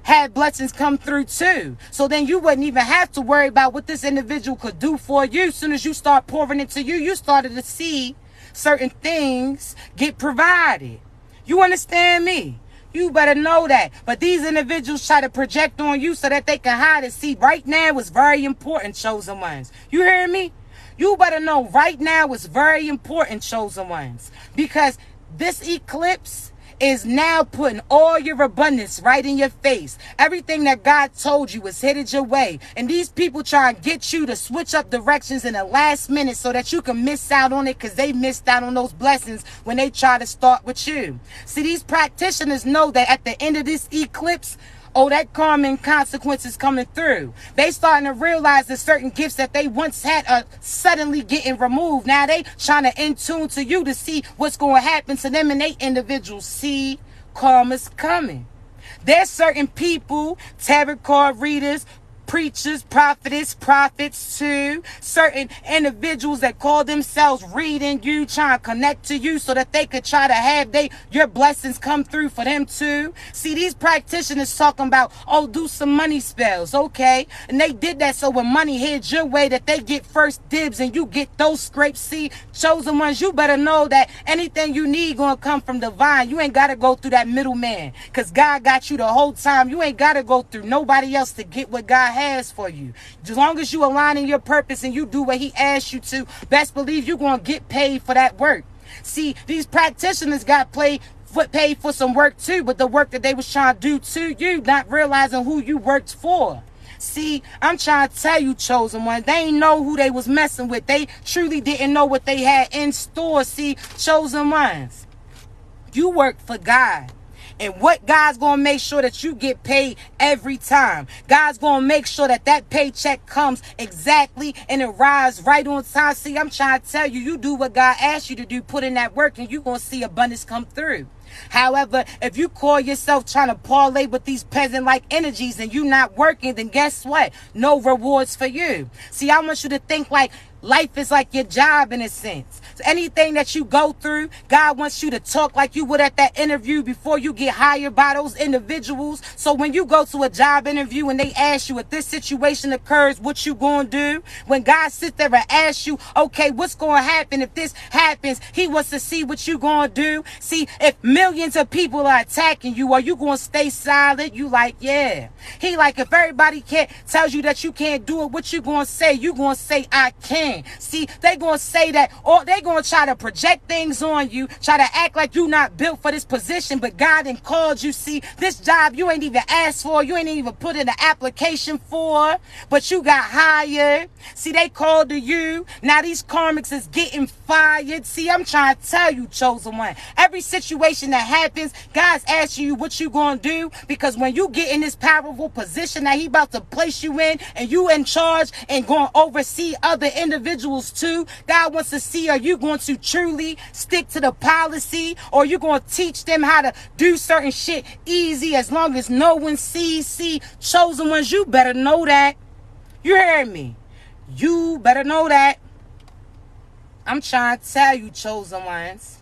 have blessings come through too. So then you wouldn't even have to worry about what this individual could do for you. As soon as you start pouring into you, you started to see certain things get provided. You understand me? You better know that. But these individuals try to project on you so that they can hide it. See, right now is very important, chosen ones. You hear me? You better know right now is very important, chosen ones. Because this eclipse is now putting all your abundance right in your face. Everything that God told you is headed your way. And these people try and get you to switch up directions in the last minute so that you can miss out on it because they missed out on those blessings when they try to start with you. See, these practitioners know that at the end of this eclipse, that karma and consequences coming through. They starting to realize that certain gifts that they once had are suddenly getting removed. Now they trying to in tune to you to see what's going to happen to them and they individuals. See, karma's coming. There's certain people, tarot card readers, preachers, prophetess, prophets too. Certain individuals that call themselves reading you, trying to connect to you so that they could try to have your blessings come through for them too. See, these practitioners talking about, do some money spells, okay? And they did that so when money heads your way that they get first dibs and you get those scrapes. See, chosen ones, you better know that anything you need gonna come from divine. You ain't gotta go through that middleman because God got you the whole time. You ain't gotta go through nobody else to get what God has for you. As long as you align in your purpose and you do what he asked you to, best believe you're going to get paid for that work. See, these practitioners got paid for some work too, but the work that they was trying to do to you, not realizing who you worked for. See, I'm trying to tell you, chosen one, they ain't know who they was messing with. They truly didn't know what they had in store. See, chosen ones, you work for God. And what God's going to make sure that you get paid every time. God's going to make sure that that paycheck comes exactly and it arrives right on time. See, I'm trying to tell you, you do what God asked you to do, put in that work, and you're going to see abundance come through. However, if you call yourself trying to parlay with these peasant-like energies and you not working, then guess what? No rewards for you. See, I want you to think like life is like your job in a sense. So anything that you go through, God wants you to talk like you would at that interview before you get hired by those individuals. So when you go to a job interview and they ask you if this situation occurs, what you gonna do? When God sits there and asks you, okay, what's gonna happen if this happens? He wants to see what you gonna do. See, if millions of people are attacking you, are you gonna stay silent? You like, yeah. He like, if everybody tells you that you can't do it, what you gonna say? You gonna say, I can. See, they gonna say that, or they gonna try to project things on you, try to act like you not built for this position, but God done called you. See, this job you ain't even asked for, you ain't even put in an application for, but you got hired. See, they called to you. Now these karmics is getting fired. See, I'm trying to tell you, chosen one, every situation that happens, God's asking you what you gonna do, because when you get in this powerful position that he about to place you in, and you in charge and gonna oversee other individuals too, God wants to see, are you going to truly stick to the policy, or you going to teach them how to do certain shit easy as long as no one sees? See, chosen ones, you better know that. You heard me? You better know that. I'm trying to tell you, chosen ones,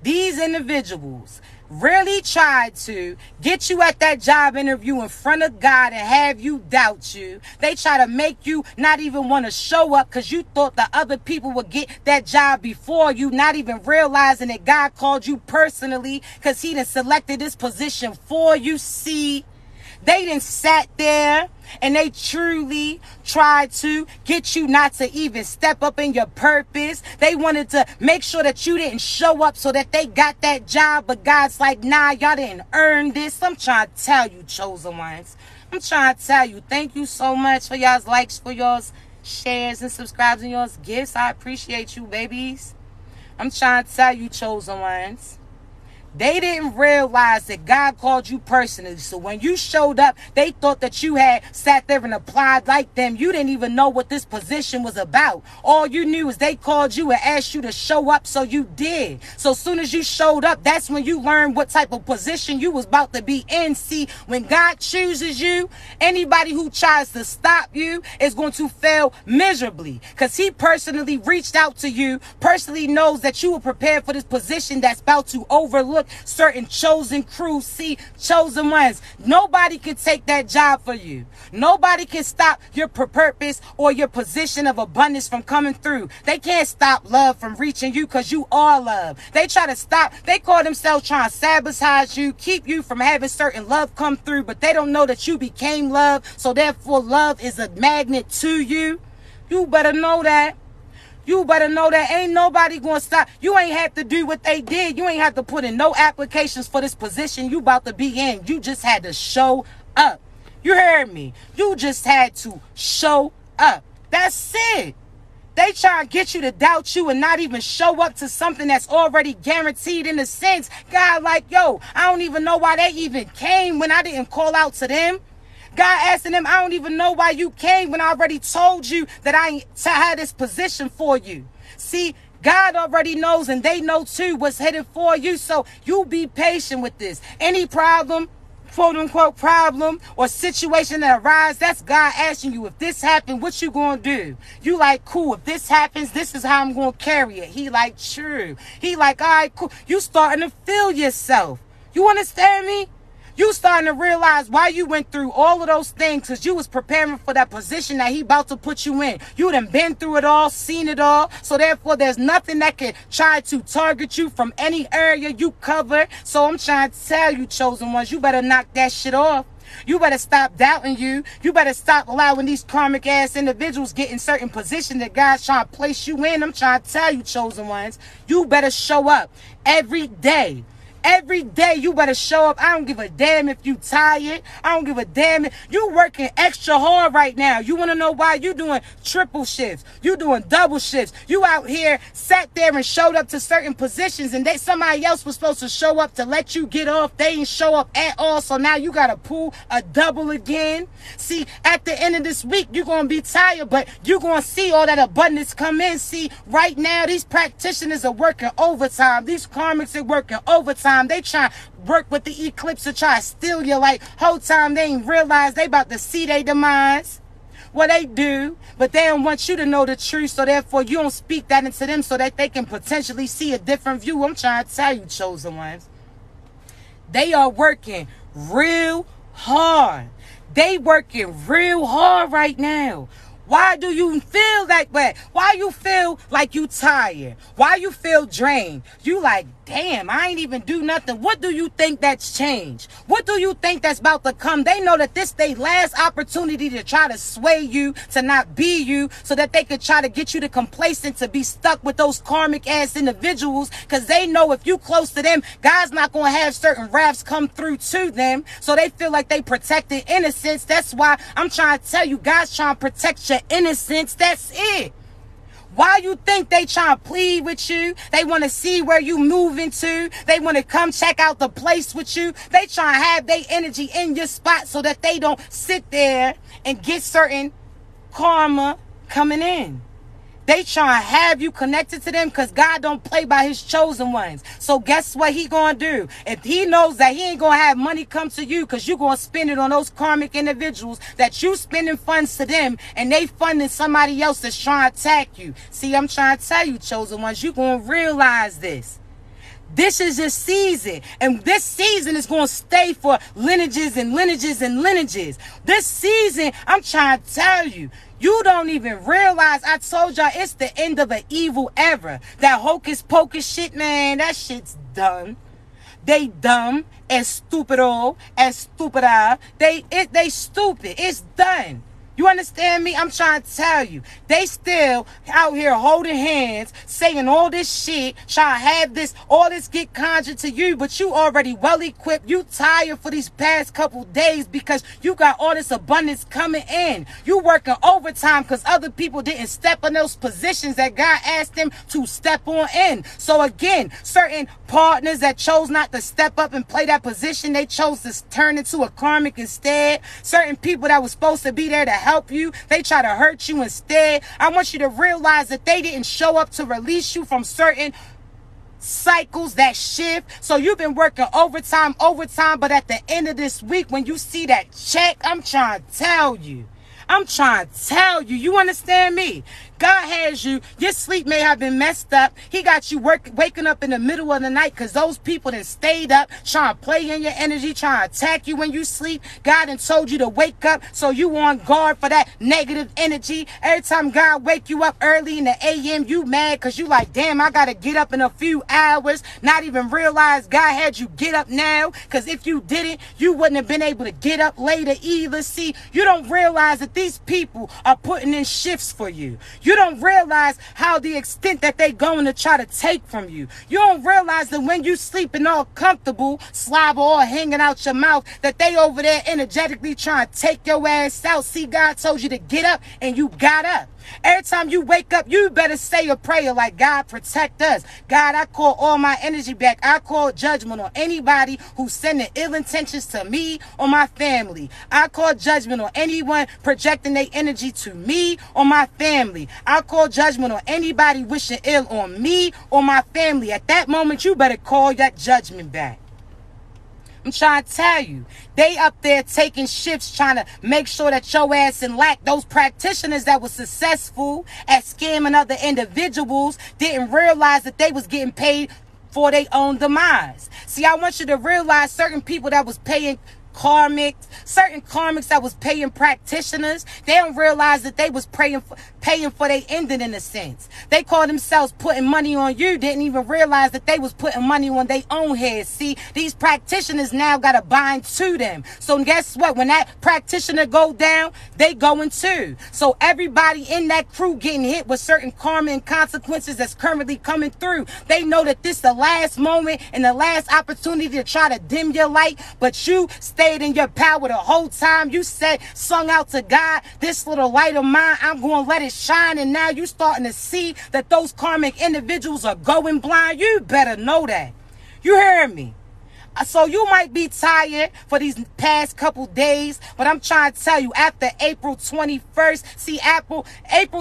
these individuals really tried to get you at that job interview in front of God and have you doubt you. They try to make you not even want to show up because you thought the other people would get that job before you, not even realizing that God called you personally because he done selected this position for you. See, they done sat there and they truly tried to get you not to even step up in your purpose. They wanted to make sure that you didn't show up so that they got that job. But God's like, nah, y'all didn't earn this. I'm trying to tell you, chosen ones. I'm trying to tell you, thank you so much for y'all's likes, for y'all's shares and subscribes and y'all's gifts. I appreciate you, babies. I'm trying to tell you, chosen ones. They didn't realize that God called you personally. So when you showed up, they thought that you had sat there and applied like them. You didn't even know what this position was about. All you knew is they called you and asked you to show up, so you did. So as soon as you showed up, that's when you learned what type of position you was about to be in. See, when God chooses you, anybody who tries to stop you is going to fail miserably, because he personally reached out to you, personally knows that you were prepared for this position that's about to overlook certain chosen crews. See, chosen ones, nobody can take that job for you. Nobody can stop your purpose or your position of abundance from coming through. They can't stop love from reaching you, because you are love. They try to stop, they call themselves trying to sabotage you, keep you from having certain love come through, but they don't know that you became love, so therefore love is a magnet to you. You better know that. You better know that ain't nobody gonna stop. You ain't have to do what they did. You ain't have to put in no applications for this position you about to be in. You just had to show up. You heard me? You just had to show up. That's it. They try to get you to doubt you and not even show up to something that's already guaranteed in a sense. God like, yo, I don't even know why they even came when I didn't call out to them. God asking them, I don't even know why you came when I already told you that I had this position for you. See, God already knows, and they know too what's headed for you. So you be patient with this. Any problem, quote unquote problem or situation that arises, that's God asking you, if this happened, what you gonna do? You like, cool, if this happens, this is how I'm gonna carry it. He like, true. He like, all right, cool. You starting to feel yourself. You understand me? You starting to realize why you went through all of those things, because you was preparing for that position that he about to put you in. You done been through it all, seen it all. So therefore, there's nothing that can try to target you from any area you cover. So I'm trying to tell you, chosen ones, you better knock that shit off. You better stop doubting you. You better stop allowing these karmic ass individuals get in certain positions that God's trying to place you in. I'm trying to tell you, chosen ones, you better show up every day. Every day you better show up. I don't give a damn if you tired. I don't give a damn. You working extra hard right now. You want to know why? You doing triple shifts. You doing double shifts. You out here sat there and showed up to certain positions, and somebody else was supposed to show up to let you get off. They didn't show up at all, so now you got to pull a double again. See, at the end of this week, you're going to be tired, but you're going to see all that abundance come in. See, right now, these practitioners are working overtime. These karmics are working overtime. They try to work with the eclipse to try to steal you. Like, whole time they ain't realize they about to see their demise. Well, they do, but they don't want you to know the truth, so therefore you don't speak that into them so that they can potentially see a different view. I'm trying to tell you, chosen ones. They are working real hard. They working real hard right now. Why do you feel like that? Why you feel like you tired? Why you feel drained? You like, damn, I ain't even do nothing. What do you think that's changed? What do you think that's about to come? They know that this their last opportunity to try to sway you, to not be you, so that they could try to get you to complacent, to be stuck with those karmic ass individuals, because they know if you close to them, God's not going to have certain wraths come through to them, so they feel like they protected innocence. That's why I'm trying to tell you, God's trying to protect your innocence. That's it. Why you think they trying to plead with you? They want to see where you moving to. They want to come check out the place with you. They trying to have their energy in your spot so that they don't sit there and get certain karma coming in. They trying to have you connected to them because God don't play by his chosen ones. So guess what he going to do? If he knows that he ain't going to have money come to you because you going to spend it on those karmic individuals, that you spending funds to them and they funding somebody else that's trying to attack you. See, I'm trying to tell you, chosen ones, you going to realize this. This is your season, and this season is going to stay for lineages and lineages and lineages. This season, I'm trying to tell you, you don't even realize, I told y'all, it's the end of an evil era. That hocus pocus shit, man, that shit's done. They dumb and stupido and stupida. They stupid. It's done. You understand me? I'm trying to tell you. They still out here holding hands, saying all this shit, trying to have this, all this get conjured to you, but you already well equipped. You tired for these past couple days because you got all this abundance coming in. You working overtime because other people didn't step in those positions that God asked them to step on in. So again, certain partners that chose not to step up and play that position, they chose to turn into a karmic instead. Certain people that were supposed to be there to help you, they try to hurt you instead. I want you to realize that they didn't show up to release you from certain cycles that shift. So you've been working overtime, but at the end of this week, when you see that check, I'm trying to tell you, you understand me? God has you. Your sleep may have been messed up. He got you waking up in the middle of the night because those people that stayed up trying to play in your energy, trying to attack you when you sleep. God done told you to wake up, so you on guard for that negative energy. Every time God wake you up early in the AM, you mad because you like, damn, I got to get up in a few hours. Not even realize God had you get up now, because if you didn't, you wouldn't have been able to get up later either. See, you don't realize that these people are putting in shifts for you. You don't realize how the extent that they going to try to take from you. You don't realize that when you sleeping all comfortable, slobber all hanging out your mouth, that they over there energetically trying to take your ass out. See, God told you to get up and you got up. Every time you wake up, you better say a prayer like, God, protect us. God, I call all my energy back. I call judgment on anybody who's sending ill intentions to me or my family. I call judgment on anyone projecting their energy to me or my family. I call judgment on anybody wishing ill on me or my family. At that moment, you better call that judgment back. I'm trying to tell you, they up there taking shifts, trying to make sure that your ass in lack. Those practitioners that were successful at scamming other individuals didn't realize that they was getting paid for their own demise. See, I want you to realize certain people that was paying certain karmics that was paying practitioners, they don't realize that they was paying for their ending in a sense. They call themselves putting money on you, didn't even realize that they was putting money on their own head. See, these practitioners now got to bind to them. So guess what? When that practitioner go down, they going too. So everybody in that crew getting hit with certain karma and consequences that's currently coming through. They know that this the last moment and the last opportunity to try to dim your light, but you stayed in your power the whole time. You said, sung out to God, this little light of mine, I'm going to let it shine. And now you starting to see that those karmic individuals are going blind. You better know that. You heard me? So you might be tired for these past couple days, but I'm trying to tell you, after April 21st, see, April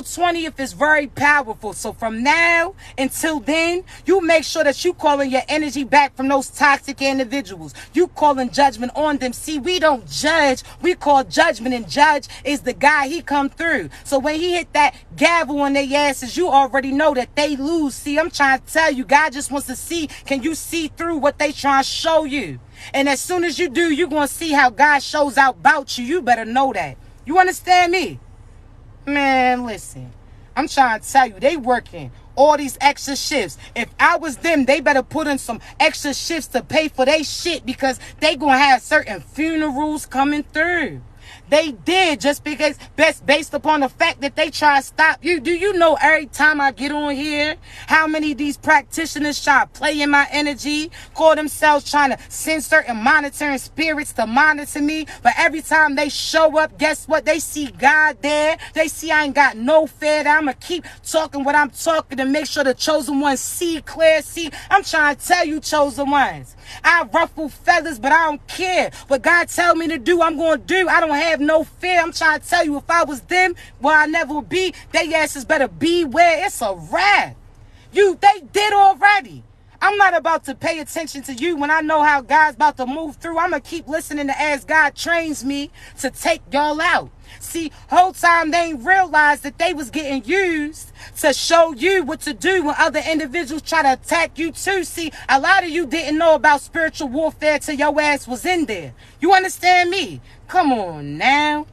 20th is very powerful. So from now until then, you make sure that you calling your energy back from those toxic individuals. You calling judgment on them. See, we don't judge. We call judgment, and judge is the guy he come through. So when he hit that gavel on their asses, you already know that they lose. See, I'm trying to tell you, God just wants to see, can you see through what they trying to show you? And as soon as you do, you're going to see how God shows out about you. You better know that. You understand me? Man, listen. I'm trying to tell you, they working all these extra shifts. If I was them, they better put in some extra shifts to pay for their shit, because they going to have certain funerals coming through. They did, just because based upon the fact that they try to stop you. Do you know every time I get on here, how many of these practitioners try to play in my energy, call themselves trying to send certain monitoring spirits to monitor me, but every time they show up, guess what? They see God there. They see I ain't got no fear. I'm going to keep talking what I'm talking to make sure the chosen ones see clear. See, I'm trying to tell you, chosen ones, I ruffle feathers, but I don't care. What God tell me to do, I'm going to do. I don't have no fear. I'm trying to tell you, if I was them, well, I never would be. They asses better beware. It's a wrap. They did already. I'm not about to pay attention to you when I know how God's about to move through. I'm going to keep listening to as God trains me to take y'all out. See, whole time they ain't realized that they was getting used to show you what to do when other individuals try to attack you too. See, a lot of you didn't know about spiritual warfare till your ass was in there. You understand me? Come on now.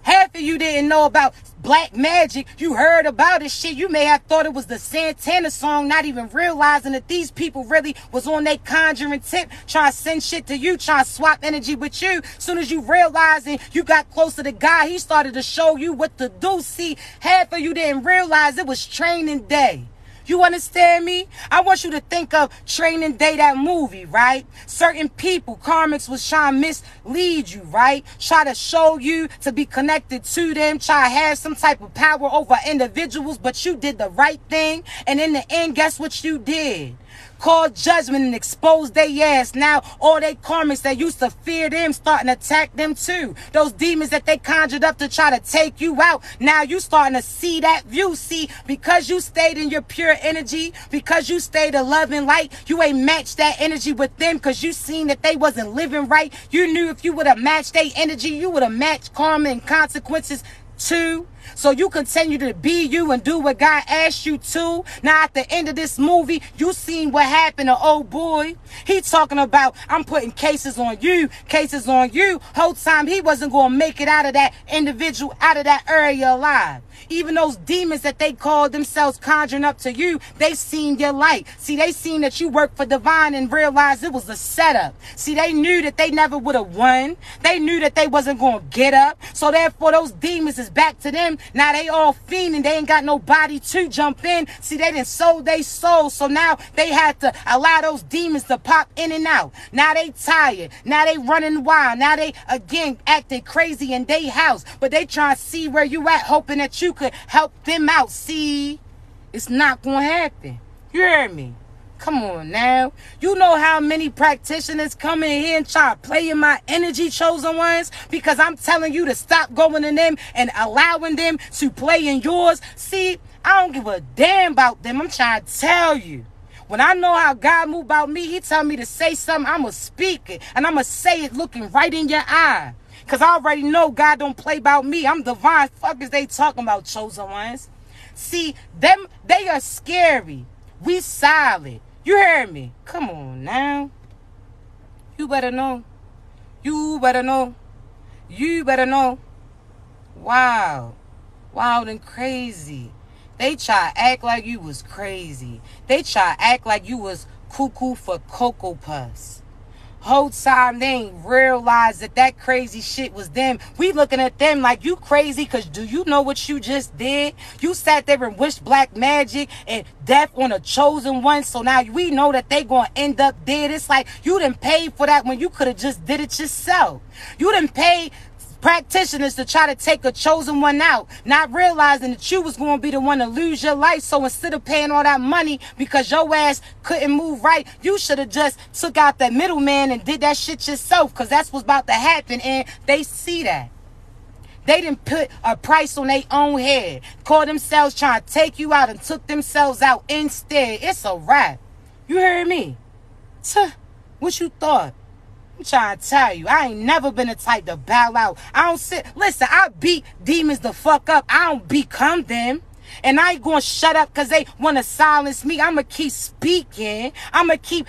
Half of you didn't know about black magic. You heard about it, shit. You may have thought it was the Santana song, not even realizing that these people really was on their conjuring tip, trying to send shit to you, trying to swap energy with you. Soon as you realizing you got closer to God, he started to show you what to do. See, half of you didn't realize it was training day. You understand me? I want you to think of Training Day, that movie, right? Certain people, karmics, was trying to mislead you, right? Try to show you to be connected to them, try to have some type of power over individuals, but you did the right thing. And in the end, guess what you did? Called judgment and exposed their ass. Now all they karmics that used to fear them starting to attack them too. Those demons that they conjured up to try to take you out, now you starting to see that view. See, because you stayed in your pure energy, because you stayed a loving light, you ain't matched that energy with them, because you seen that they wasn't living right. You knew if you would have matched their energy, you would have matched karma and consequences too. So you continue to be you and do what God asked you to. Now at the end of this movie, you seen what happened to old boy. He talking about, I'm putting cases on you. Whole time he wasn't going to make it out of that individual, out of that area alive. Even those demons that they called themselves conjuring up to you, they seen your light. See, they seen that you worked for divine and realized it was a setup. See, they knew that they never would have won. They knew that they wasn't going to get up. So therefore, those demons is back to them. Now they all fiending. They ain't got nobody to jump in. See, they done sold their soul. So now they had to allow those demons to pop in and out. Now they tired. Now they running wild. Now they, again, acting crazy in their house. But they trying to see where you at, hoping that you could help them out. See, it's not gonna happen. You hear me? Come on now. You know how many practitioners come in here and try to play in my energy, chosen ones? Because I'm telling you to stop going in them and allowing them to play in yours. See, I don't give a damn about them. I'm trying to tell you. When I know how God moved about me, he tell me to say something, I'm going to speak it. And I'm going to say it looking right in your eye. Because I already know God don't play about me. I'm divine. Fuck is they talking about, chosen ones? See, them, they are scary. We solid. You heard me? Come on now. You better know. You better know. You better know. Wow. Wild and crazy. They try to act like you was crazy. They try to act like you was cuckoo for Cocoa Puffs. Whole time they ain't realize that crazy shit was them. We looking at them like, you crazy, cause do you know what you just did? You sat there and wished black magic and death on a chosen one, so now we know that they gonna end up dead. It's like you done paid for that when you could have just did it yourself. You done paid practitioners to try to take a chosen one out, not realizing that you was going to be the one to lose your life. So instead of paying all that money because your ass couldn't move right, you should have just took out that middleman and did that shit yourself, because that's what's about to happen. And they see that. They didn't put a price on their own head, called themselves trying to take you out and took themselves out instead. It's a wrap. You heard me? What you thought? I'm trying to tell you, I ain't never been the type to bow out. Listen, I beat demons the fuck up. I don't become them. And I ain't gonna shut up because they want to silence me. I'm gonna keep speaking. I'm gonna keep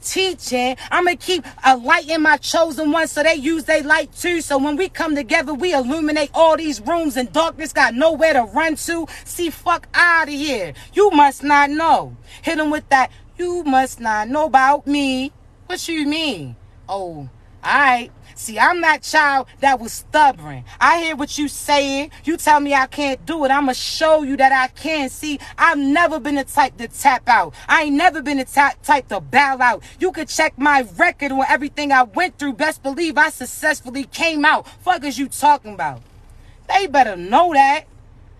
teaching. I'm gonna keep lighting my chosen ones so they use their light too. So when we come together, we illuminate all these rooms and darkness got nowhere to run to. See, fuck out of here. You must not know. Hit them with that. You must not know about me. What you mean? Oh, alright. See, I'm that child that was stubborn. I hear what you saying. You tell me I can't do it. I'ma show you that I can. See, I've never been the type to tap out. I ain't never been the type to bow out. You could check my record on everything I went through. Best believe I successfully came out. Fuck is you talking about? They better know that.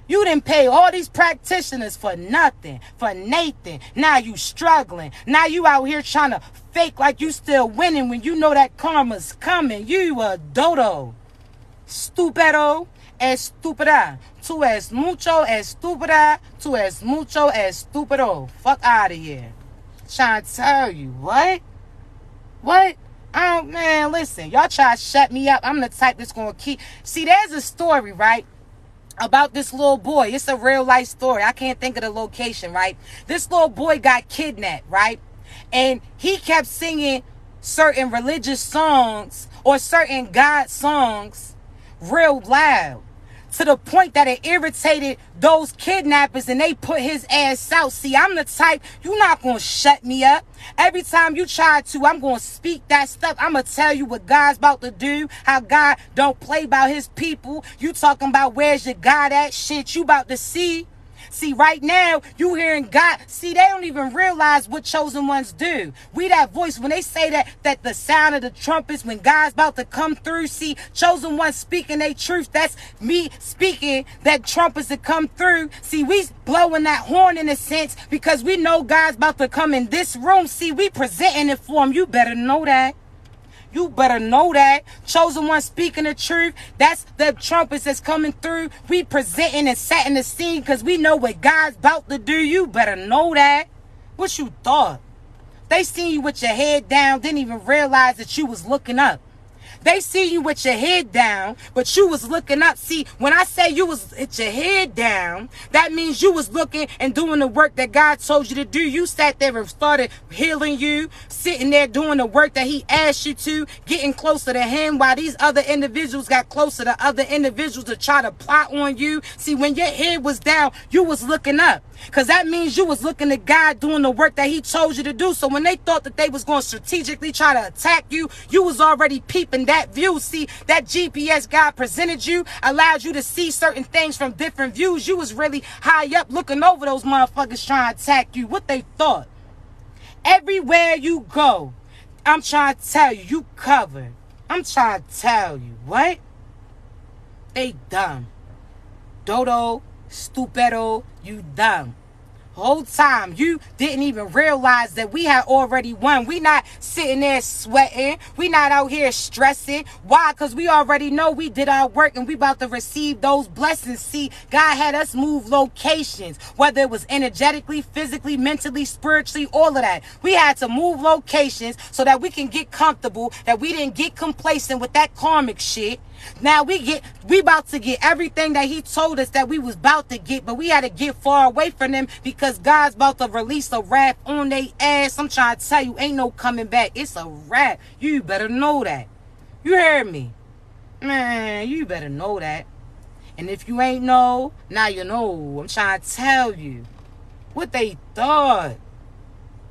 You didn't pay all these practitioners for nothing, for Nathan. Now you struggling. Now you out here trying to fake like you still winning when you know that karma's coming. You a dodo. Stupido, estúpida. Tú es mucho estúpida. Tú es mucho estúpido. Fuck out of here. Trying to tell you, what? What? Man, listen. Y'all try to shut me up. I'm the type that's going to keep. See, there's a story, right? About this little boy. It's a real life story. I can't think of the location, right? This little boy got kidnapped, right? And he kept singing certain religious songs or certain God songs real loud, to the point that it irritated those kidnappers and they put his ass out. See, I'm the type, you not going to shut me up. Every time you try to, I'm going to speak that stuff. I'm going to tell you what God's about to do, how God don't play about his people. You talking about where's your God at? Shit, you about to see. See, right now, you hearing God. See, they don't even realize what chosen ones do. We that voice, when they say that the sound of the trumpets, when God's about to come through, see, chosen ones speaking their truth. That's me speaking that trumpets to come through. See, we blowing that horn in a sense because we know God's about to come in this room. See, we presenting it for him. You better know that. You better know that. Chosen one speaking the truth. That's the trumpets that's coming through. We presenting and setting the scene because we know what God's about to do. You better know that. What you thought? They seen you with your head down, didn't even realize that you was looking up. They see you with your head down, but you was looking up. See, when I say you was with your head down, that means you was looking and doing the work that God told you to do. You sat there and started healing you, sitting there doing the work that he asked you to, getting closer to him, while these other individuals got closer to other individuals to try to plot on you. See, when your head was down, you was looking up. Because that means you was looking at God doing the work that he told you to do. So when they thought that they was going to strategically try to attack you, you was already peeping that view. See, that GPS God presented you allowed you to see certain things from different views. You was really high up looking over those motherfuckers trying to attack you. What they thought. Everywhere you go, I'm trying to tell you, you covered. I'm trying to tell you, what? They dumb. Dodo. Stupido, you dumb. Whole time you didn't even realize that we had already won. We not sitting there sweating. We not out here stressing. Why? Because we already know we did our work and we about to receive those blessings. See, God had us move locations, whether it was energetically, physically, mentally, spiritually, all of that. We had to move locations so that we can get comfortable, that we didn't get complacent with that karmic shit. Now we about to get everything that he told us that we was about to get, but we had to get far away from them because God's about to release a wrath on their ass. I'm trying to tell you, ain't no coming back. It's a wrath. You better know that. You heard me? Man, you better know that. And if you ain't know, now you know. I'm trying to tell you what they thought.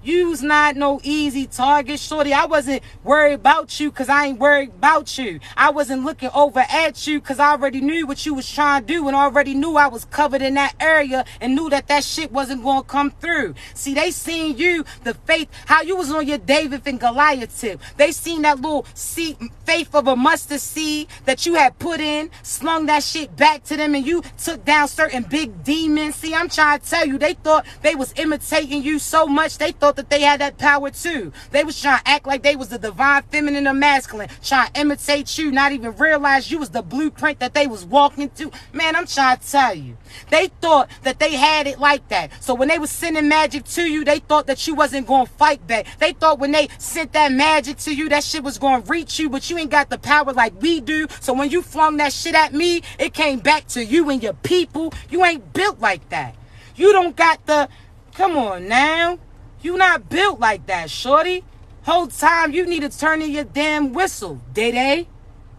You's not no easy target, shorty. I wasn't worried about you because I ain't worried about you. I wasn't looking over at you because I already knew what you was trying to do and already knew I was covered in that area and knew that that shit wasn't going to come through. See, they seen you, the faith, how you was on your David and Goliath tip. They seen that little seed, faith of a mustard seed that you had put in, slung that shit back to them, and you took down certain big demons. See, I'm trying to tell you, they thought they was imitating you so much, they thought that they had that power too. They was trying to act like they was the divine feminine or masculine, trying to imitate you, not even realize you was the blueprint that they was walking to. Man, I'm trying to tell you, they thought that they had it like that. So when they was sending magic to you, they thought that you wasn't going to fight back. They thought when they sent that magic to you, that shit was going to reach you, but you ain't got the power like we do. So when you flung that shit at me, it came back to you and your people. You ain't built like that. You don't got the, come on now. You not built like that, shorty. Whole time you need to turn in your damn whistle, Day.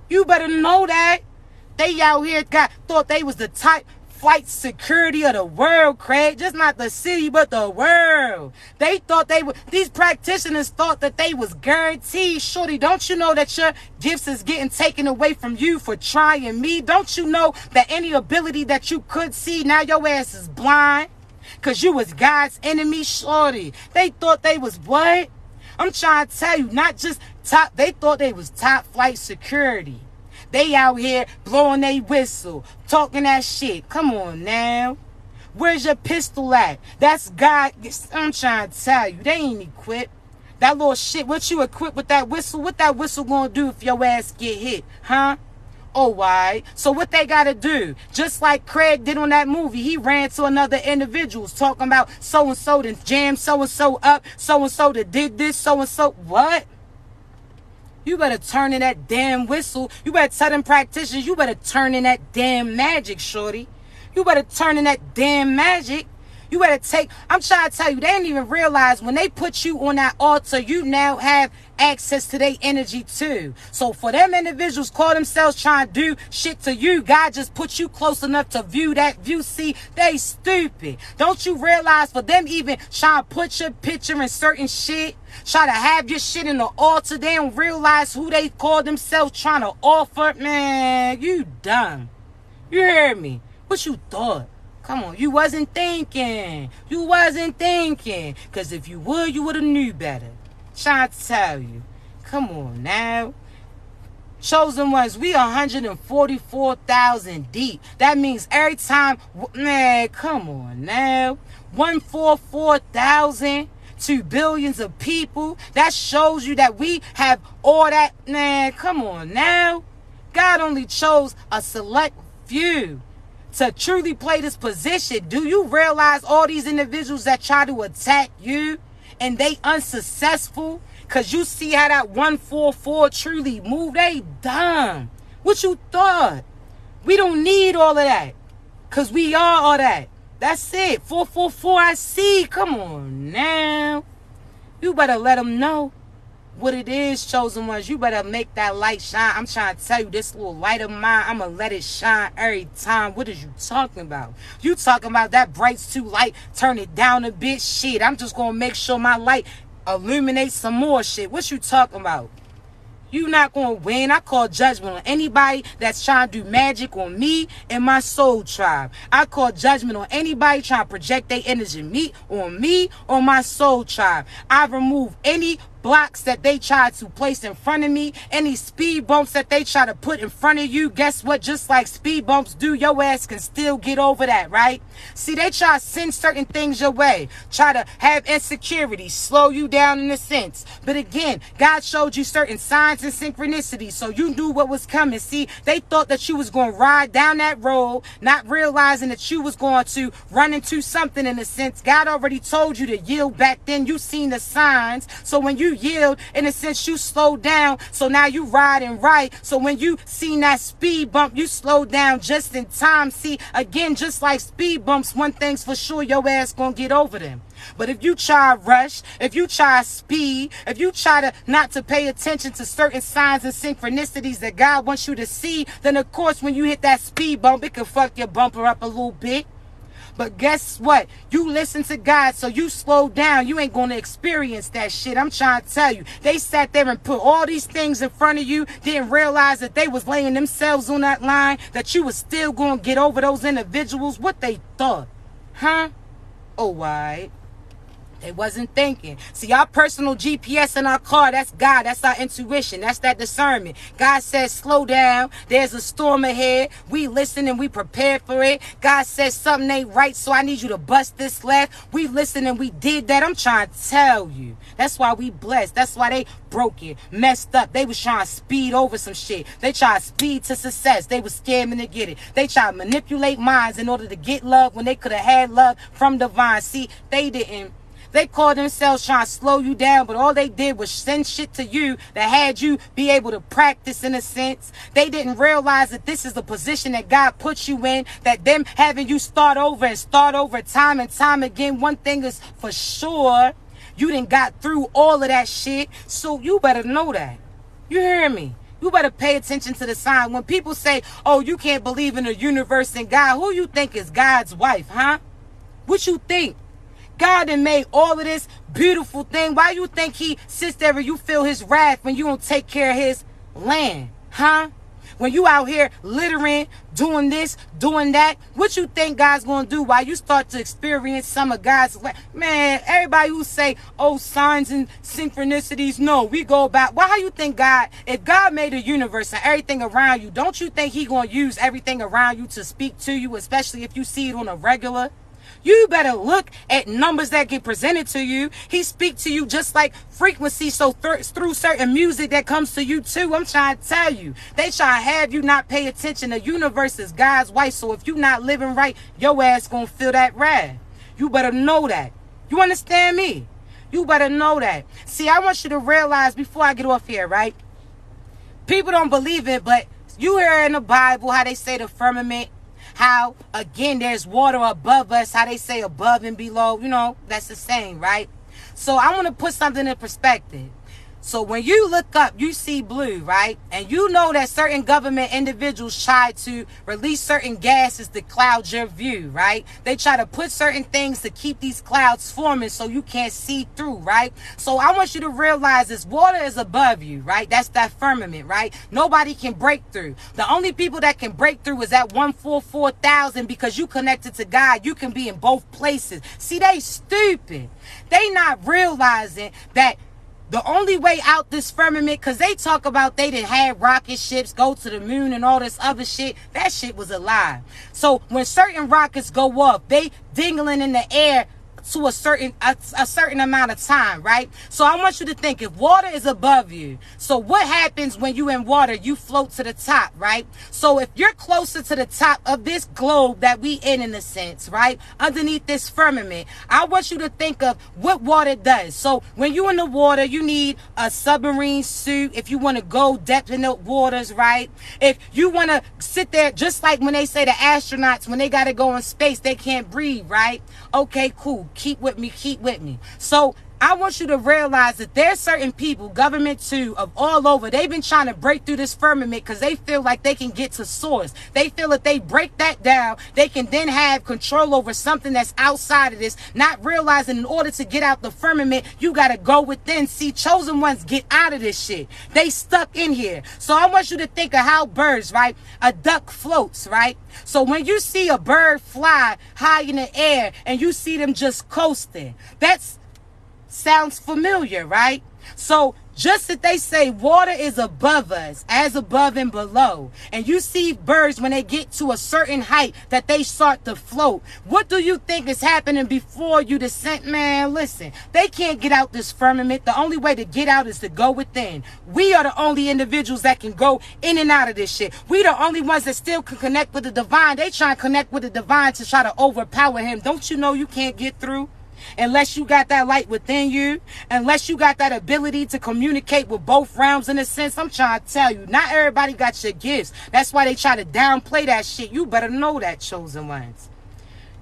You better know that. They out here thought they was the top flight security of the world, Craig. Just not the city, but the world. They thought they were, these practitioners thought that they was guaranteed. Shorty, don't you know that your gifts is getting taken away from you for trying me? Don't you know that any ability that you could see, now your ass is blind? Because you was God's enemy, shorty. They thought they was what? I'm trying to tell you, not just top. They thought they was top flight security. They out here blowing their whistle, talking that shit. Come on now. Where's your pistol at? That's God. I'm trying to tell you, they ain't equipped. That little shit, what you equipped with that whistle? What that whistle gonna do if your ass get hit? Huh? Oh, why? So what they got to do? Just like Craig did on that movie. He ran to another individuals talking about so-and-so that jammed so-and-so up, so-and-so that did this, so-and-so. What? You better turn in that damn whistle. You better tell them practitioners, you better turn in that damn magic, shorty. You better turn in that damn magic. You better take, I'm trying to tell you, they didn't even realize when they put you on that altar, you now have access to their energy too. So for them individuals call themselves trying to do shit to you, God just put you close enough to view that view. See, they stupid. Don't you realize for them even trying to put your picture in certain shit, try to have your shit in the altar, they don't realize who they call themselves trying to offer? Man, you dumb. You heard me. What you thought? Come on, you wasn't thinking. You wasn't thinking. Because if you would have knew better. Trying to tell you. Come on now. Chosen ones, we 144,000 deep. That means every time, man, come on now. 144,000 to billions of people. That shows you that we have all that. Man, come on now. God only chose a select few to truly play this position. Do you realize all these individuals that try to attack you and they unsuccessful? Because you see how that 144 truly move. They dumb. What you thought? We don't need all of that. Because we are all that. That's it. 444, I see. Come on now. You better let them know what it is, chosen ones. You better make that light shine. I'm trying to tell you, this little light of mine, I'm going to let it shine every time. What is you talking about? You talking about that bright's too light, turn it down a bit. Shit, I'm just going to make sure my light illuminates some more shit. What you talking about? You not going to win. I call judgment on anybody that's trying to do magic on me and my soul tribe. I call judgment on anybody trying to project their energy on me or my soul tribe. I remove any blocks that they try to place in front of me, any speed bumps that they try to put in front of you. Guess what? Just like speed bumps do, your ass can still get over that, right? See, they try to send certain things your way, try to have insecurity, slow you down in a sense. But again, God showed you certain signs and synchronicities, so you knew what was coming. See, they thought that you was going to ride down that road, not realizing that you was going to run into something in a sense. God already told you to yield back then. You seen the signs. So when you you yield, in a sense, you slow down. So now you riding right. So when you seen that speed bump, you slow down just in time. See, again, just like speed bumps, one thing's for sure, your ass gonna get over them. But if you try to rush, if you try to speed, if you try to not to pay attention to certain signs and synchronicities that God wants you to see, then of course when you hit that speed bump, it can fuck your bumper up a little bit. But guess what? You listen to God, so you slow down. You ain't going to experience that shit. I'm trying to tell you. They sat there and put all these things in front of you, didn't realize that they was laying themselves on that line, that you was still going to get over those individuals. What they thought? Huh? Oh, why? They wasn't thinking. See, our personal GPS in our car, that's God. That's our intuition. That's that discernment. God says, slow down. There's a storm ahead. We listen and we prepare for it. God says something ain't right, so I need you to bust this left. We listened and we did that. I'm trying to tell you. That's why we blessed. That's why they broke it, messed up. They was trying to speed over some shit. They tried to speed to success. They was scamming to get it. They tried to manipulate minds in order to get love when they could have had love from divine. See, they didn't. They called themselves trying to slow you down, but all they did was send shit to you that had you be able to practice in a sense. They didn't realize that this is the position that God put you in, that them having you start over and start over time and time again. One thing is for sure, you done got through all of that shit, so you better know that. You hear me? You better pay attention to the sign. When people say, oh, you can't believe in the universe and God, who you think is God's wife, huh? What you think? God done made all of this beautiful thing. Why you think he sits there and you feel his wrath when you don't take care of his land? Huh? When you out here littering, doing this, doing that, what you think God's going to do while you start to experience some of God's land? Man, everybody who say, oh, signs and synchronicities, no, we go about. Why you think God, if God made the universe and everything around you, don't you think he going to use everything around you to speak to you, especially if you see it on a regular? You better look at numbers that get presented to you. He speak to you just like frequency. So through certain music that comes to you too. I'm trying to tell you. They try to have you not pay attention. The universe is God's wife. So if you not living right, your ass gonna feel that wrath. You better know that. You understand me? You better know that. See, I want you to realize before I get off here, right? People don't believe it, but you hear in the Bible how they say the firmament, how, again, there's water above us, how they say above and below, you know, that's the same, right? So I want to put something in perspective. So when you look up, you see blue, right? And you know that certain government individuals try to release certain gases to cloud your view, right? They try to put certain things to keep these clouds forming so you can't see through, right? So I want you to realize this water is above you, right? That's that firmament, right? Nobody can break through. The only people that can break through is that 144,000 because you connected to God. You can be in both places. See, they stupid. They not realizing that the only way out this firmament, because they talk about they done had rocket ships go to the moon and all this other shit. That shit was a lie. So when certain rockets go off, they dingling in the air to a certain amount of time, right? So I want you to think, if water is above you, so what happens when you in water? You float to the top, right? So if you're closer to the top of this globe that we in a sense, right, underneath this firmament, I want you to think of what water does. So when you in the water, you need a submarine suit if you want to go depth in the waters, right? If you want to sit there, just like when they say the astronauts, when they got to go in space, they can't breathe, right? Okay, cool. Keep with me. Keep with me. So I want you to realize that there's certain people, government too, of all over. They've been trying to break through this firmament because they feel like they can get to source. They feel that they break that down, they can then have control over something that's outside of this, not realizing in order to get out the firmament, you got to go within. See, chosen ones get out of this shit. They stuck in here. So I want you to think of how birds, right? A duck floats, right? So when you see a bird fly high in the air and you see them just coasting, that's sounds familiar, right? So just that they say water is above us, as above and below, and you see birds when they get to a certain height that they start to float. What do you think is happening before you descend? Man, listen, they can't get out this firmament. The only way to get out is to go within. We are the only individuals that can go in and out of this shit. We the only ones that still can connect with the divine. They try to connect with the divine to try to overpower him. Don't you know you can't get through? unless you got that light within you, unless you got that ability to communicate with both realms in a sense. I'm trying to tell you, not everybody got your gifts. That's why they try to downplay that shit. You better know that, chosen ones.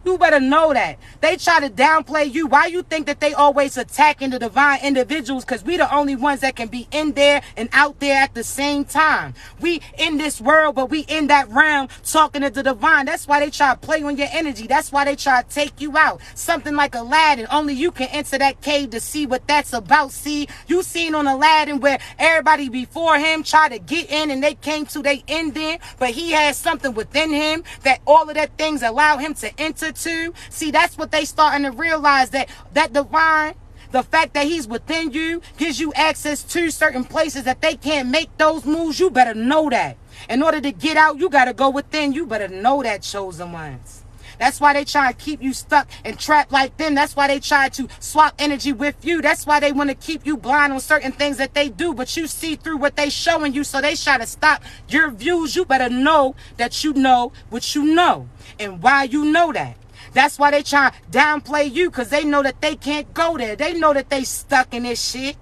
You better know that. They try to downplay you. Why you think that they always attacking the divine individuals? Because we the only ones that can be in there and out there at the same time. We in this world, but we in that realm talking to the divine. That's why they try to play on your energy. That's why they try to take you out. Something like Aladdin. Only you can enter that cave to see what that's about. See, you seen on Aladdin where everybody before him tried to get in and they came to their ending, but he had something within him that all of that things allow him to enter to. See, that's what they starting to realize, that divine, the fact that he's within you gives you access to certain places that they can't make those moves. You better know that. In order to get out, you got to go within. You better know that, chosen ones. That's why they try to keep you stuck and trapped like them. That's why they try to swap energy with you. That's why they want to keep you blind on certain things that they do. But you see through what they showing you, so they try to stop your views. You better know that you know what you know and why you know that. That's why they try to downplay you, because they know that they can't go there. They know that they stuck in this shit.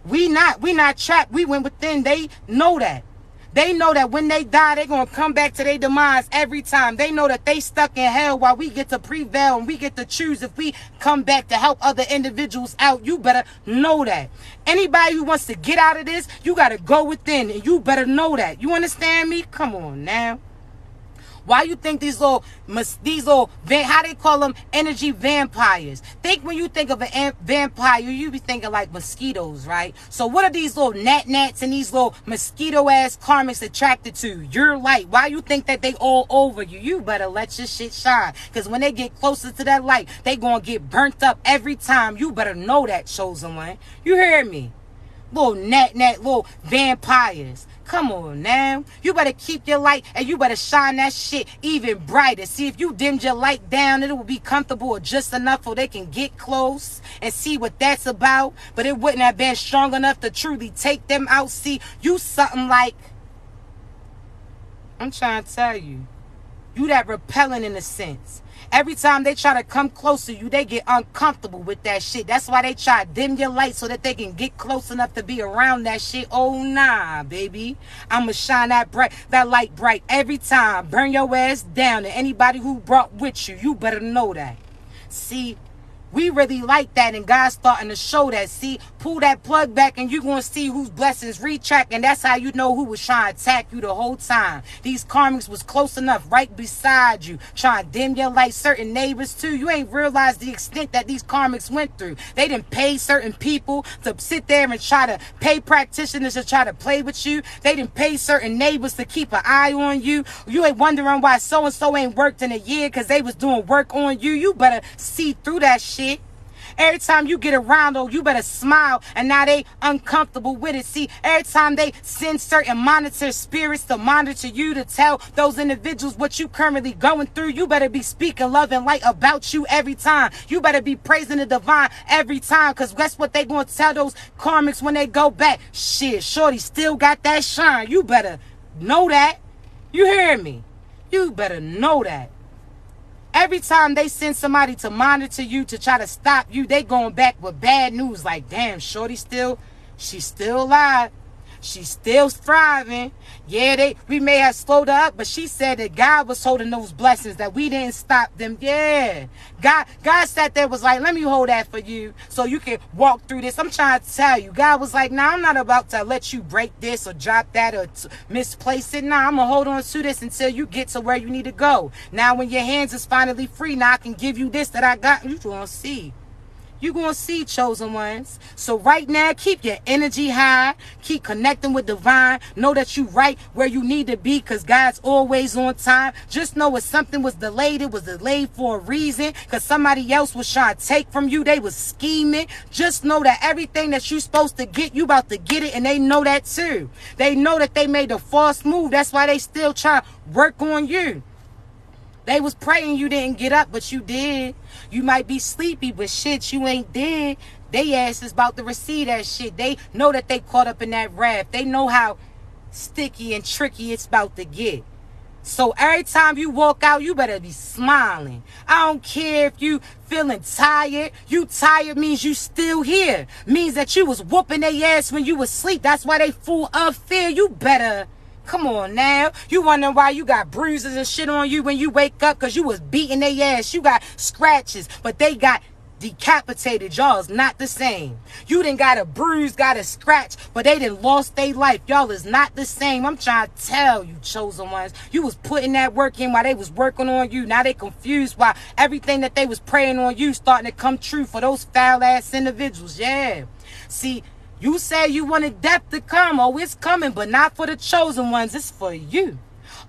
We not trapped. We went within. They know that. They know that when they die, they're going to come back to their demise every time. They know that they stuck in hell while we get to prevail and we get to choose if we come back to help other individuals out. You better know that. Anybody who wants to get out of this, you got to go within, and you better know that. You understand me? Come on now. Why you think these little, how they call them, energy vampires? Think when you think of a vampire, you be thinking like mosquitoes, right? So what are these little gnats and these little mosquito-ass karmics attracted to? Your light. Why you think that they all over you? You better let your shit shine. Because when they get closer to that light, they gonna get burnt up every time. You better know that, chosen one. You hear me? Little little vampires. Come on now. You better keep your light and you better shine that shit even brighter. See, if you dimmed your light down, it will be comfortable or just enough so they can get close and see what that's about. But it wouldn't have been strong enough to truly take them out. See, you something like, I'm trying to tell you, you that repellent in a sense. Every time they try to come close to you, they get uncomfortable with that shit. That's why they try to dim your light so that they can get close enough to be around that shit. Oh, nah, baby. I'ma shine that light bright every time. Burn your ass down. And anybody who brought with you, you better know that. See, we really like that, and God's starting to show that. See, pull that plug back and you're going to see whose blessings retract, and that's how you know who was trying to attack you the whole time. These karmics was close enough right beside you, trying to dim your light. Certain neighbors too. You ain't realized the extent that these karmics went through. They didn't pay certain people to sit there and try to pay practitioners to try to play with you. They didn't pay certain neighbors to keep an eye on you. You ain't wondering why so-and-so ain't worked in a year because they was doing work on you. You better see through that shit. Every time you get around, though, you better smile, and now they uncomfortable with it. See, every time they send certain monitor spirits to monitor you, to tell those individuals what you currently going through, you better be speaking love and light about you every time. You better be praising the divine every time, because that's what they going to tell those karmics when they go back. Shit, shorty still got that shine. You better know that. You hear me? You better know that. Every time they send somebody to monitor you, to try to stop you, they going back with bad news like, damn, shorty she's still alive. She's still thriving. Yeah, we may have slowed her up, but she said that God was holding those blessings, that we didn't stop them. Yeah. God sat there, was like, let me hold that for you so you can walk through this. I'm trying to tell you. God was like, nah, I'm not about to let you break this or drop that or misplace it. Nah, I'm going to hold on to this until you get to where you need to go. Now, when your hands is finally free, now I can give you this that I got. You going to see. You're going to see, chosen ones. So right now, keep your energy high. Keep connecting with divine. Know that you right where you need to be, because God's always on time. Just know if something was delayed, it was delayed for a reason, because somebody else was trying to take from you. They was scheming. Just know that everything that you're supposed to get, you about to get it, and they know that too. They know that they made a false move. That's why they still try to work on you. They was praying you didn't get up, but you did. You might be sleepy, but shit, you ain't dead. They ass is about to receive that shit. They know that they caught up in that raft. They know how sticky and tricky it's about to get. So every time you walk out, you better be smiling. I don't care if you feeling tired. You tired means you still here. Means that you was whooping their ass when you was asleep. That's why they full of fear. You better, come on now. You wondering why you got bruises and shit on you when you wake up because you was beating their ass. You got scratches, but they got decapitated. Y'all is not the same. You done got a bruise, got a scratch, but they done lost their life. Y'all is not the same. I'm trying to tell you, chosen ones. You was putting that work in while they was working on you. Now they confused why everything that they was praying on you starting to come true for those foul ass individuals. Yeah. See, you said you wanted death to come. Oh, it's coming, but not for the chosen ones. It's for you.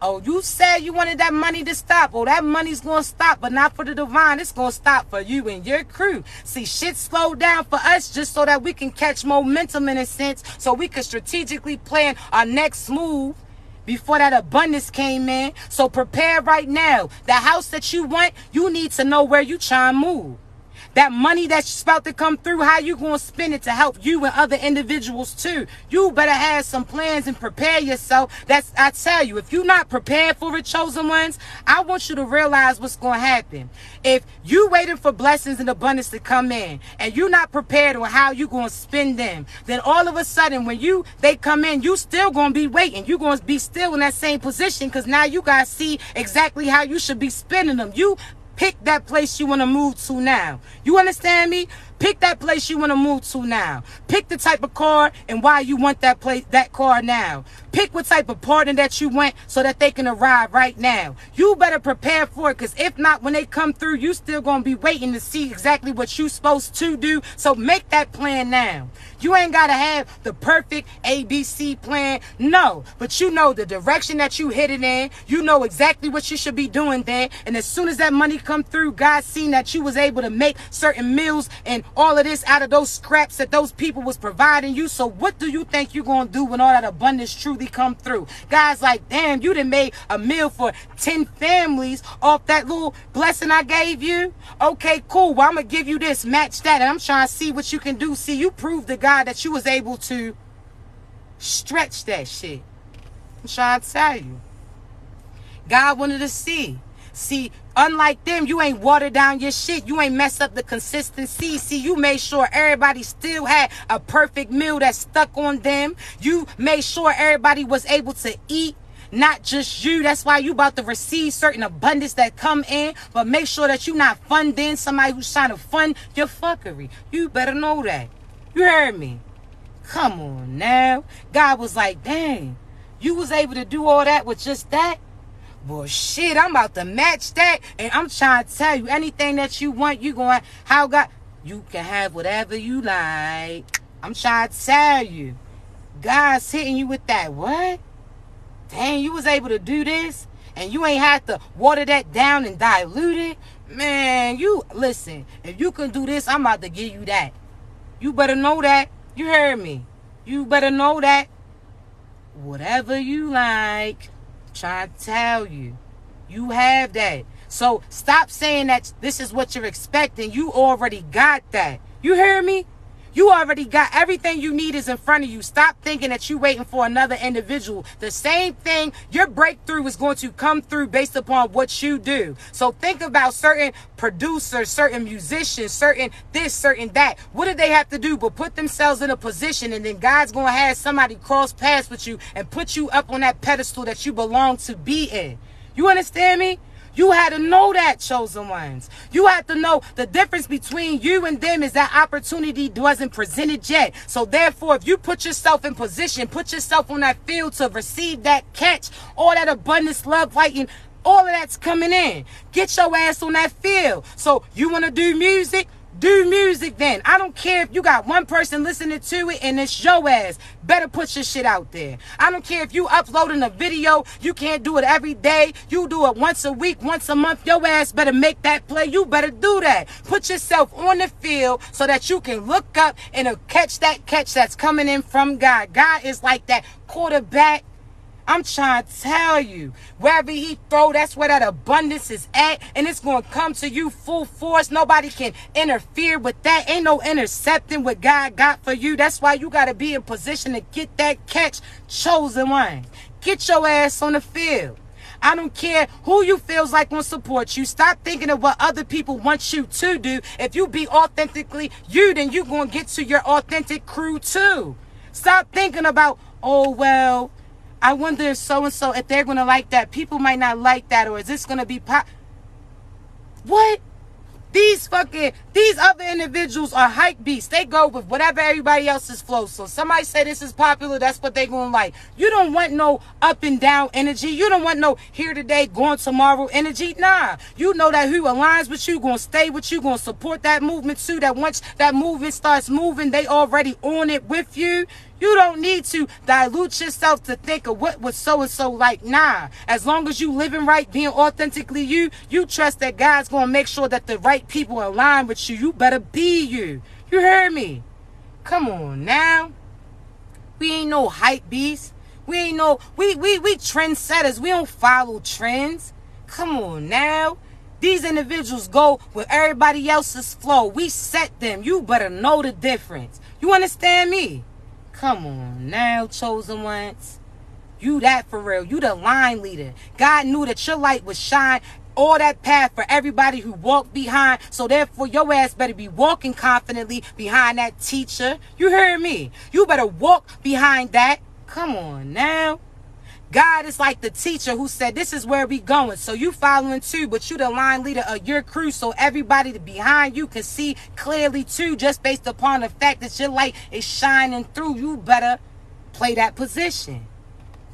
Oh, you said you wanted that money to stop. Oh, that money's going to stop, but not for the divine. It's going to stop for you and your crew. See, shit slowed down for us just so that we can catch momentum in a sense, so we can strategically plan our next move before that abundance came in. So prepare right now. The house that you want, you need to know where you trying to move. That money that's about to come through, how you going to spend it to help you and other individuals too. You better have some plans and prepare yourself. That's, I tell you, if you're not prepared for it, chosen ones, I want you to realize what's going to happen. If you waiting for blessings and abundance to come in and you're not prepared on how you going to spend them, then all of a sudden when they come in, you still going to be waiting. You're going to be still in that same position because now you got to see exactly how you should be spending them. You pick that place you want to move to now. You understand me? Pick that place you want to move to now. Pick the type of car and why you want that car now. Pick what type of partner that you want so that they can arrive right now. You better prepare for it, because if not, when they come through, you still going to be waiting to see exactly what you supposed to do. So make that plan now. You ain't got to have the perfect ABC plan. No, but you know the direction that you hit it in. You know exactly what you should be doing there. And as soon as that money come through, God seen that you was able to make certain meals and all of this out of those scraps that those people was providing you. So what do you think you're going to do when all that abundance truly come through? God's like, damn, you done made a meal for 10 families off that little blessing I gave you. Okay, cool. Well, I'm going to give you this, match that. And I'm trying to see what you can do. See, you proved to God that you was able to stretch that shit. I'm trying to tell you. God wanted to see. See, unlike them, you ain't watered down your shit. You ain't messed up the consistency. See, you made sure everybody still had a perfect meal that stuck on them. You made sure everybody was able to eat, not just you. That's why you about to receive certain abundance that come in. But make sure that you not funding somebody who's trying to fund your fuckery. You better know that. You heard me? Come on now. God was like, dang, you was able to do all that with just that? Well, shit, I'm about to match that. And I'm trying to tell you, anything that you want, you going, how God, you can have whatever you like. I'm trying to tell you. God's hitting you with that. What? Dang, you was able to do this? And you ain't have to water that down and dilute it? Man, you, listen, if you can do this, I'm about to give you that. You better know that. You heard me. You better know that. Whatever you like. Trying to tell you, you have that. So stop saying that this is what you're expecting. You already got that. You hear me? You already got everything you need is in front of you. Stop thinking that you're waiting for another individual. The same thing, your breakthrough is going to come through based upon what you do. So think about certain producers, certain musicians, certain this, certain that. What do they have to do but put themselves in a position, and then God's going to have somebody cross paths with you and put you up on that pedestal that you belong to be in. You understand me? You had to know that, chosen ones. You had to know the difference between you and them is that opportunity wasn't presented yet. So therefore, if you put yourself in position, put yourself on that field to receive that catch, all that abundance, love, light, and all of that's coming in. Get your ass on that field. So you want to do music? Do music then. I don't care if you got one person listening to it and it's your ass. Better put your shit out there. I don't care if you uploading a video. You can't do it every day. You do it once a week, once a month. Your ass better make that play. You better do that. Put yourself on the field so that you can look up and catch that catch that's coming in from God. God is like that quarterback. I'm trying to tell you, wherever he throw, that's where that abundance is at, and it's going to come to you full force. Nobody can interfere with that. Ain't no intercepting what God got for you. That's why you got to be in position to get that catch, chosen one. Get your ass on the field. I don't care who you feels like will support you. Stop thinking of what other people want you to do. If you be authentically you, then you going to get to your authentic crew too. Stop thinking about, oh, well, I wonder if so-and-so, if they're going to like that. People might not like that, or is this going to be What? These other individuals are hype beasts. They go with whatever everybody else's flow. So somebody say this is popular, that's what they gonna like. You don't want no up and down energy. You don't want no here today, gone tomorrow energy. Nah. You know that who aligns with you, gonna stay with you, gonna support that movement too. That once that movement starts moving, they already on it with you. You don't need to dilute yourself to think of what was so-and-so like. Nah. As long as you living right, being authentically you trust that God's going to make sure that the right people align with you. You better be you. You heard me? Come on now. We ain't no hype beasts. We ain't no, we trendsetters. We don't follow trends. Come on now. These individuals go with everybody else's flow. We set them. You better know the difference. You understand me? Come on now, chosen ones. You that for real. You the line leader. God knew that your light would shine all that path for everybody who walked behind. So therefore, your ass better be walking confidently behind that teacher. You heard me? You better walk behind that. Come on now. God is like the teacher who said, this is where we going. So you following too, but you the line leader of your crew. So everybody behind you can see clearly too, just based upon the fact that your light is shining through. You better play that position.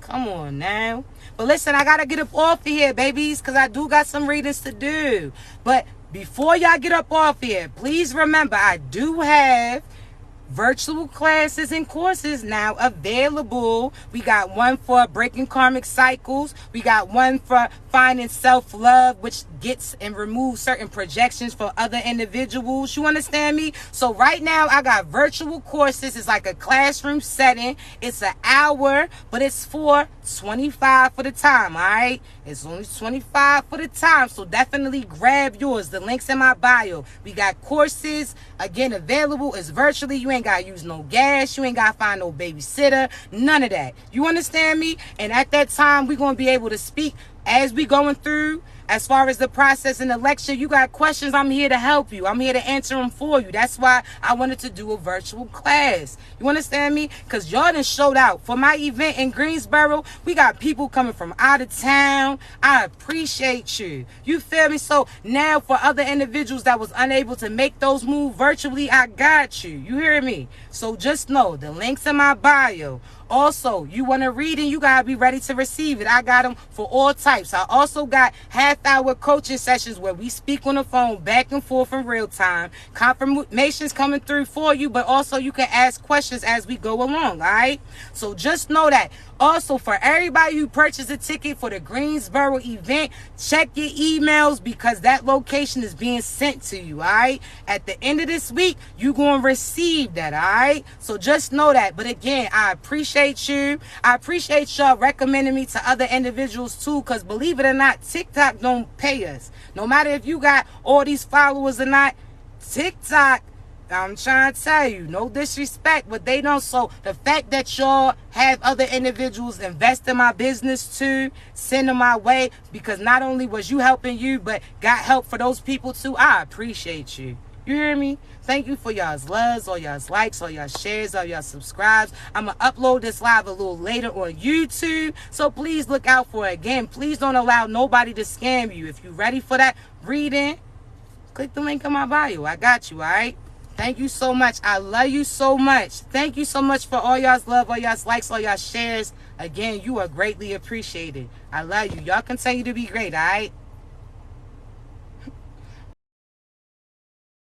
Come on now. But listen, I got to get up off of here, babies, because I do got some readings to do. But before y'all get up off here, please remember, I do have virtual classes and courses now available. We got one for breaking karmic cycles. We got one for finding self-love, which gets and removes certain projections for other individuals. You understand me? So right now I got virtual courses. It's like a classroom setting. It's an hour, but it's for $25 for the time. All right, it's only $25 for the time, so definitely grab yours. The link's in my bio. We got courses again available. It's virtually. You ain't gotta use no gas. You ain't gotta find no babysitter. None of that. You understand me? And at that time, we're gonna be able to speak as we going through. As far as the process and the lecture, you got questions, I'm here to help you. I'm here to answer them for you. That's why I wanted to do a virtual class. You understand me? Because y'all done showed out. For my event in Greensboro, we got people coming from out of town. I appreciate you. You feel me? So now for other individuals that was unable to make those moves virtually, I got you. You hear me? So just know the link's in my bio. Also, you want to read and you got to be ready to receive it. I got them for all types. I also got half-hour coaching sessions where we speak on the phone back and forth in real time. Confirmations coming through for you, but also you can ask questions as we go along, all right? So just know that. Also, for everybody who purchased a ticket for the Greensboro event, check your emails because that location is being sent to you, all right? At the end of this week, you're going to receive that, all right? So just know that. But again, I appreciate you. I appreciate y'all recommending me to other individuals too, because believe it or not, TikTok don't pay us. No matter if you got all these followers or not, TikTok, I'm trying to tell you, no disrespect, but they don't. So the fact that y'all have other individuals invest in my business too, send them my way, because not only was you helping you, but got help for those people too. I appreciate you. You hear me? Thank you for y'all's loves, all y'all's likes, all y'all shares, all y'all subscribes. I'm going to upload this live a little later on YouTube, so please look out for it. Again, please don't allow nobody to scam you. If you're ready for that reading, click the link in my bio. I got you, all right? Thank you so much. I love you so much. Thank you so much for all y'all's love, all y'all's likes, all y'all shares. Again, you are greatly appreciated. I love you. Y'all continue to be great, all right?